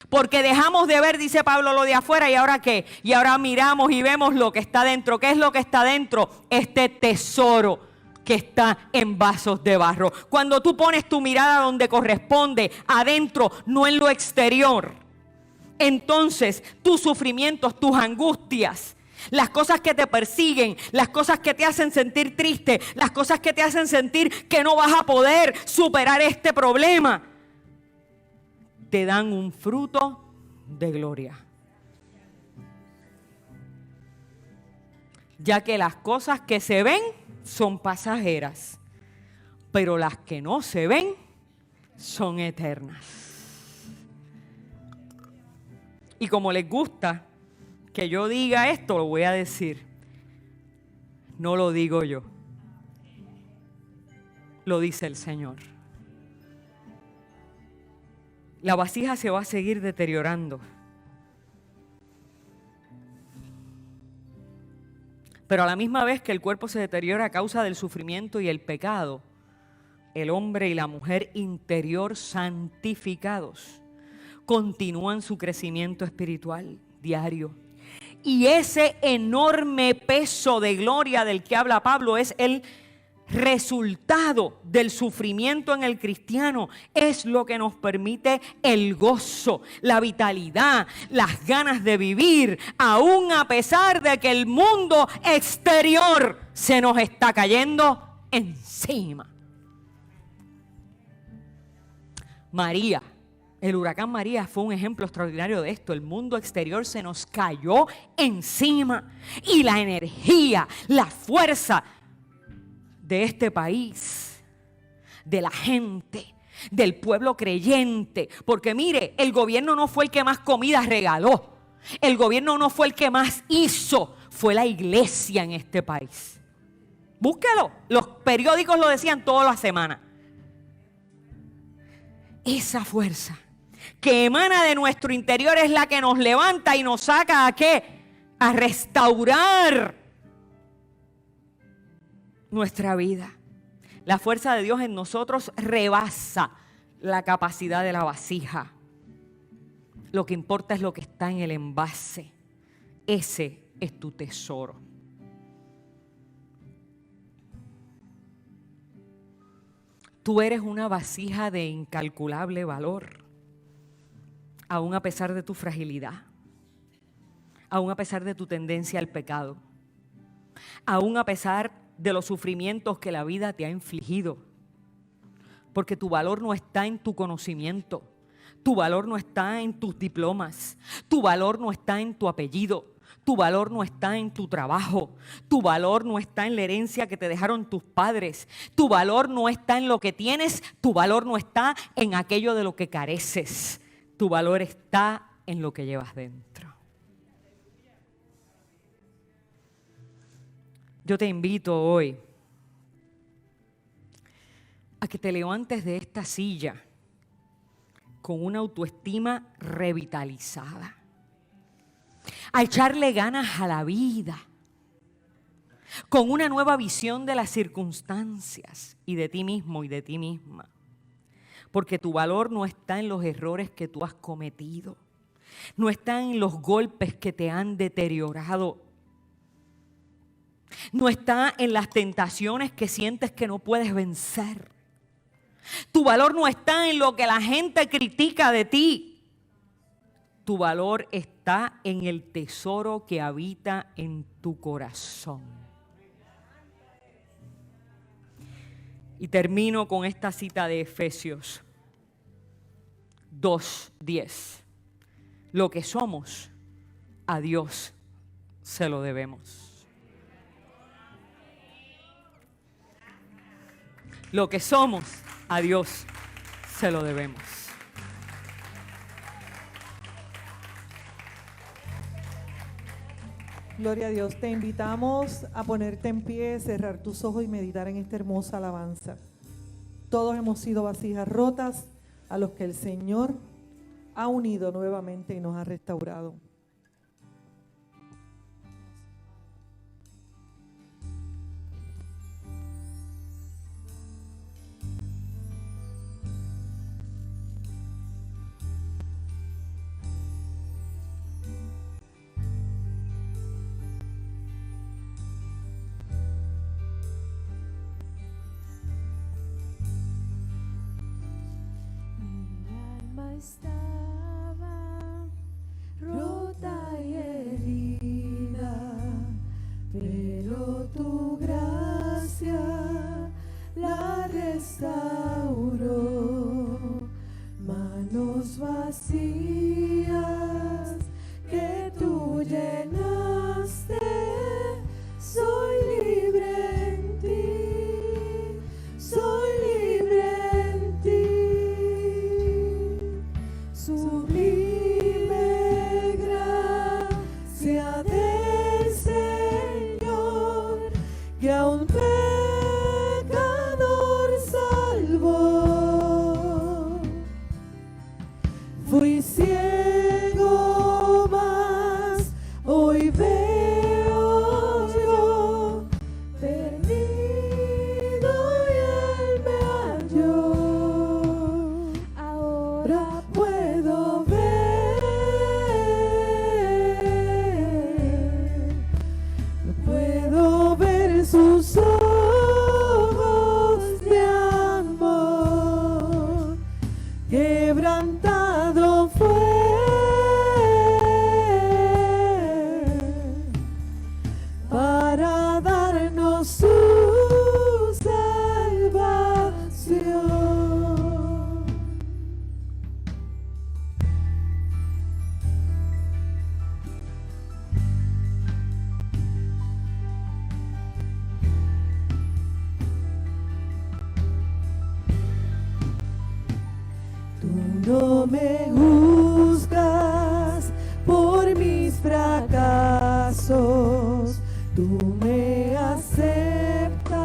Porque dejamos de ver, dice Pablo, lo de afuera y ahora ¿qué? Y ahora miramos y vemos lo que está dentro. ¿Qué es lo que está dentro? Este tesoro que está en vasos de barro. Cuando tú pones tu mirada donde corresponde, adentro, no en lo exterior, entonces tus sufrimientos, tus angustias, las cosas que te persiguen, las cosas que te hacen sentir triste, las cosas que te hacen sentir que no vas a poder superar este problema, te dan un fruto de gloria. Ya que las cosas que se ven son pasajeras, pero las que no se ven son eternas. Y como les gusta que yo diga esto, lo voy a decir. No lo digo yo. Lo dice el Señor. La vasija se va a seguir deteriorando. Pero a la misma vez que el cuerpo se deteriora a causa del sufrimiento y el pecado, el hombre y la mujer interior santificados continúan su crecimiento espiritual diario. Y ese enorme peso de gloria del que habla Pablo es el resultado del sufrimiento en el cristiano. Es lo que nos permite el gozo, la vitalidad, las ganas de vivir, aún a pesar de que el mundo exterior se nos está cayendo encima. María, el huracán María fue un ejemplo extraordinario de esto. El mundo exterior se nos cayó encima y la energía, la fuerza de este país, de la gente, del pueblo creyente. Porque mire, el gobierno no fue el que más comida regaló. El gobierno no fue el que más hizo. Fue la iglesia en este país. Búsquelo. Los periódicos lo decían todas las semanas. Esa fuerza que emana de nuestro interior es la que nos levanta y nos saca ¿a qué? A restaurar nuestra vida. La fuerza de Dios en nosotros rebasa la capacidad de la vasija. Lo que importa es lo que está en el envase. Ese es tu tesoro. Tú eres una vasija de incalculable valor, aún a pesar de tu fragilidad, aún a pesar de tu tendencia al pecado, aún a pesar de los sufrimientos que la vida te ha infligido, porque tu valor no está en tu conocimiento, tu valor no está en tus diplomas, tu valor no está en tu apellido, tu valor no está en tu trabajo, tu valor no está en la herencia que te dejaron tus padres, tu valor no está en lo que tienes, tu valor no está en aquello de lo que careces, tu valor está en lo que llevas dentro. Yo te invito hoy a que te levantes de esta silla con una autoestima revitalizada, a echarle ganas a la vida, con una nueva visión de las circunstancias y de ti mismo y de ti misma. Porque tu valor no está en los errores que tú has cometido, no está en los golpes que te han deteriorado, no está en las tentaciones que sientes que no puedes vencer. Tu valor no está en lo que la gente critica de ti. Tu valor está en el tesoro que habita en tu corazón. Y termino con esta cita de Efesios 2:10. Lo que somos, a Dios se lo debemos. Lo que somos, a Dios se lo debemos. Gloria a Dios. Te invitamos a ponerte en pie, cerrar tus ojos y meditar en esta hermosa alabanza. Todos hemos sido vasijas rotas a los que el Señor ha unido nuevamente y nos ha restaurado. Estaba rota y herida, pero tu gracia la restauró. Manos vacías que tú llenaste, soy libre en ti, soy libre en ti. Sublime gracia del Señor, que a un pecador salvó. Fui ciego, mas hoy veo yo, perdido y Él me halló. Ahora puedo ver sus ojos de amor. Quebrantado fue para darnos su salvación. Tú no me juzgas por mis fracasos, tú me aceptas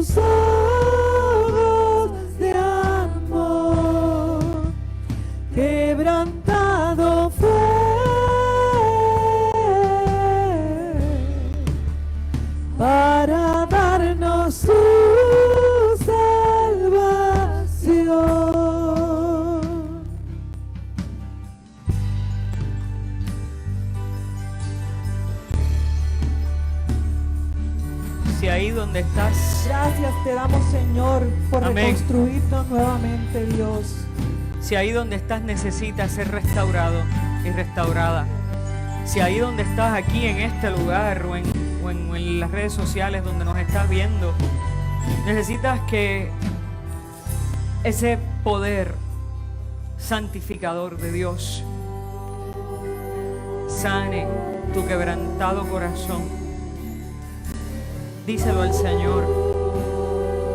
sus ojos de amor, quebrantado fue para darnos su salvación. Si ahí donde estás, Gracias te damos, Señor, por Amén. reconstruirnos nuevamente, Dios. si ahí donde estás necesitas ser restaurado y restaurada, si ahí donde estás aquí en este lugar o en las redes sociales donde nos estás viendo, necesitas que ese poder santificador de Dios sane tu quebrantado corazón, díselo al Señor.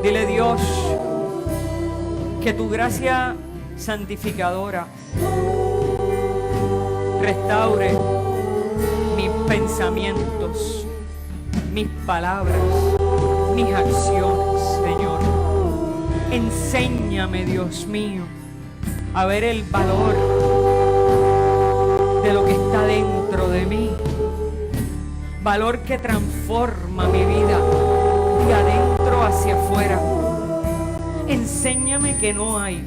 Dile: Dios, que tu gracia santificadora restaure mis pensamientos, mis palabras, mis acciones, Señor. Enséñame, Dios mío, a ver el valor de lo que está dentro de mí, valor que transforma mi vida de adentro hacia afuera. Enséñame que no hay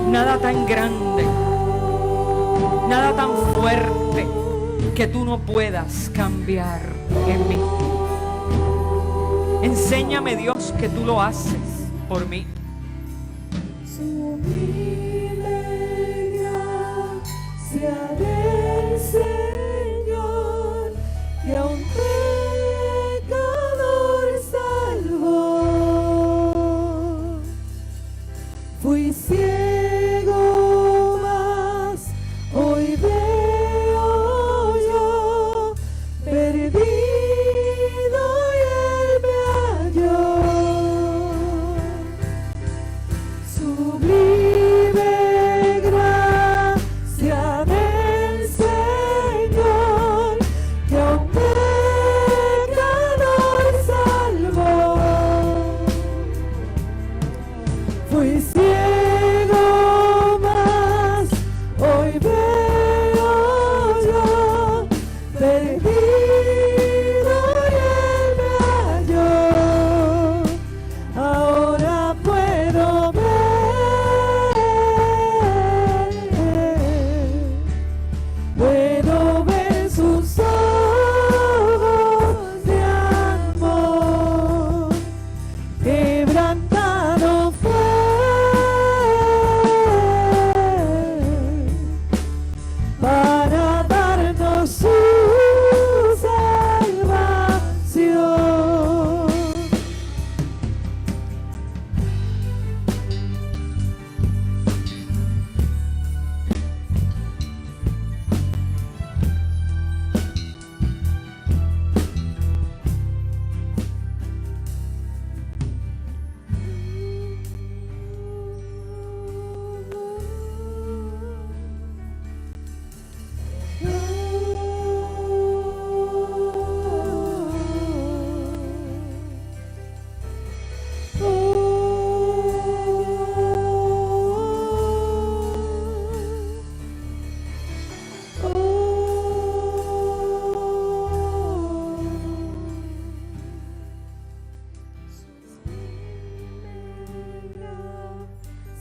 nada tan grande, nada tan fuerte que tú no puedas cambiar en mí. Enséñame, Dios, que tú lo haces por mí. Sublime gracia del Señor, que a un pecador salvó. Fui ciego, mas hoy veo yo, perdido y Él me halló. Sublime gracia del Señor, que a un pecador salvó. Fui ciego, mas hoy veo yo, perdido y Él me halló. Ahora puedo ver sus ojos de amor, quebrantado fue para darnos su salvación.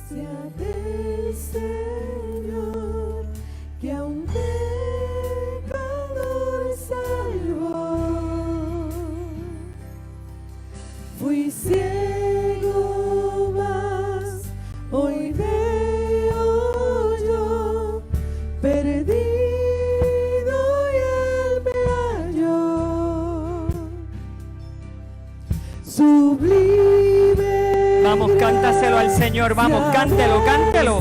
Gracia del Señor, que a un pecador salvó. Fui ciego, mas hoy veo yo, perdido y Él me halló. Sublime. Vamos, cántaselo al Señor, vamos, cántelo, cántelo.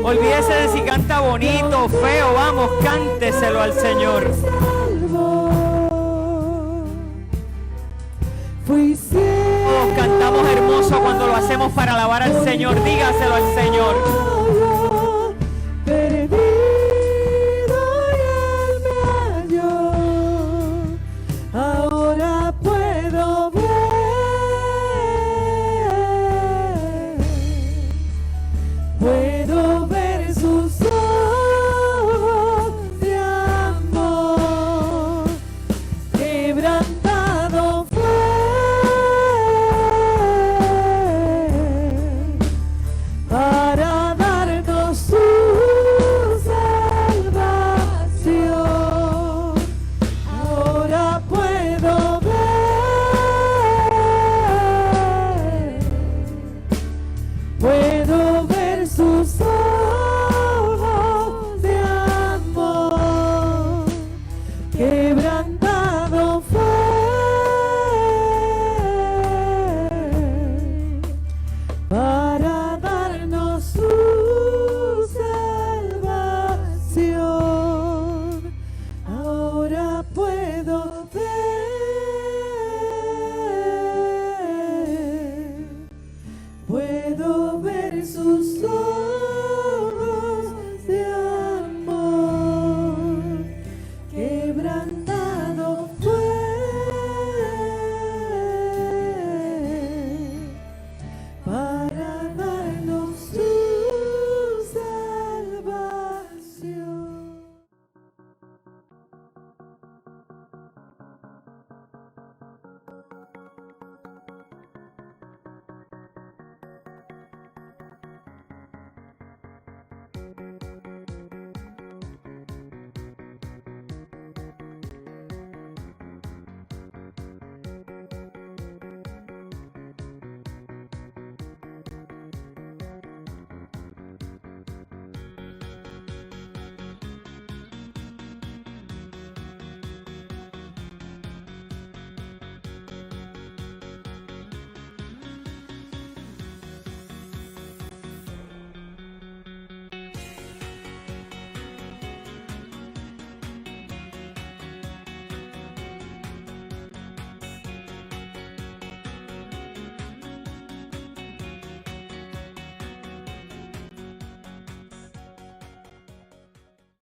Olvídese de si canta bonito o feo, vamos, cánteselo al Señor. Fui ciego, Todos cantamos hermoso cuando lo hacemos para alabar al Señor, dígaselo al Señor.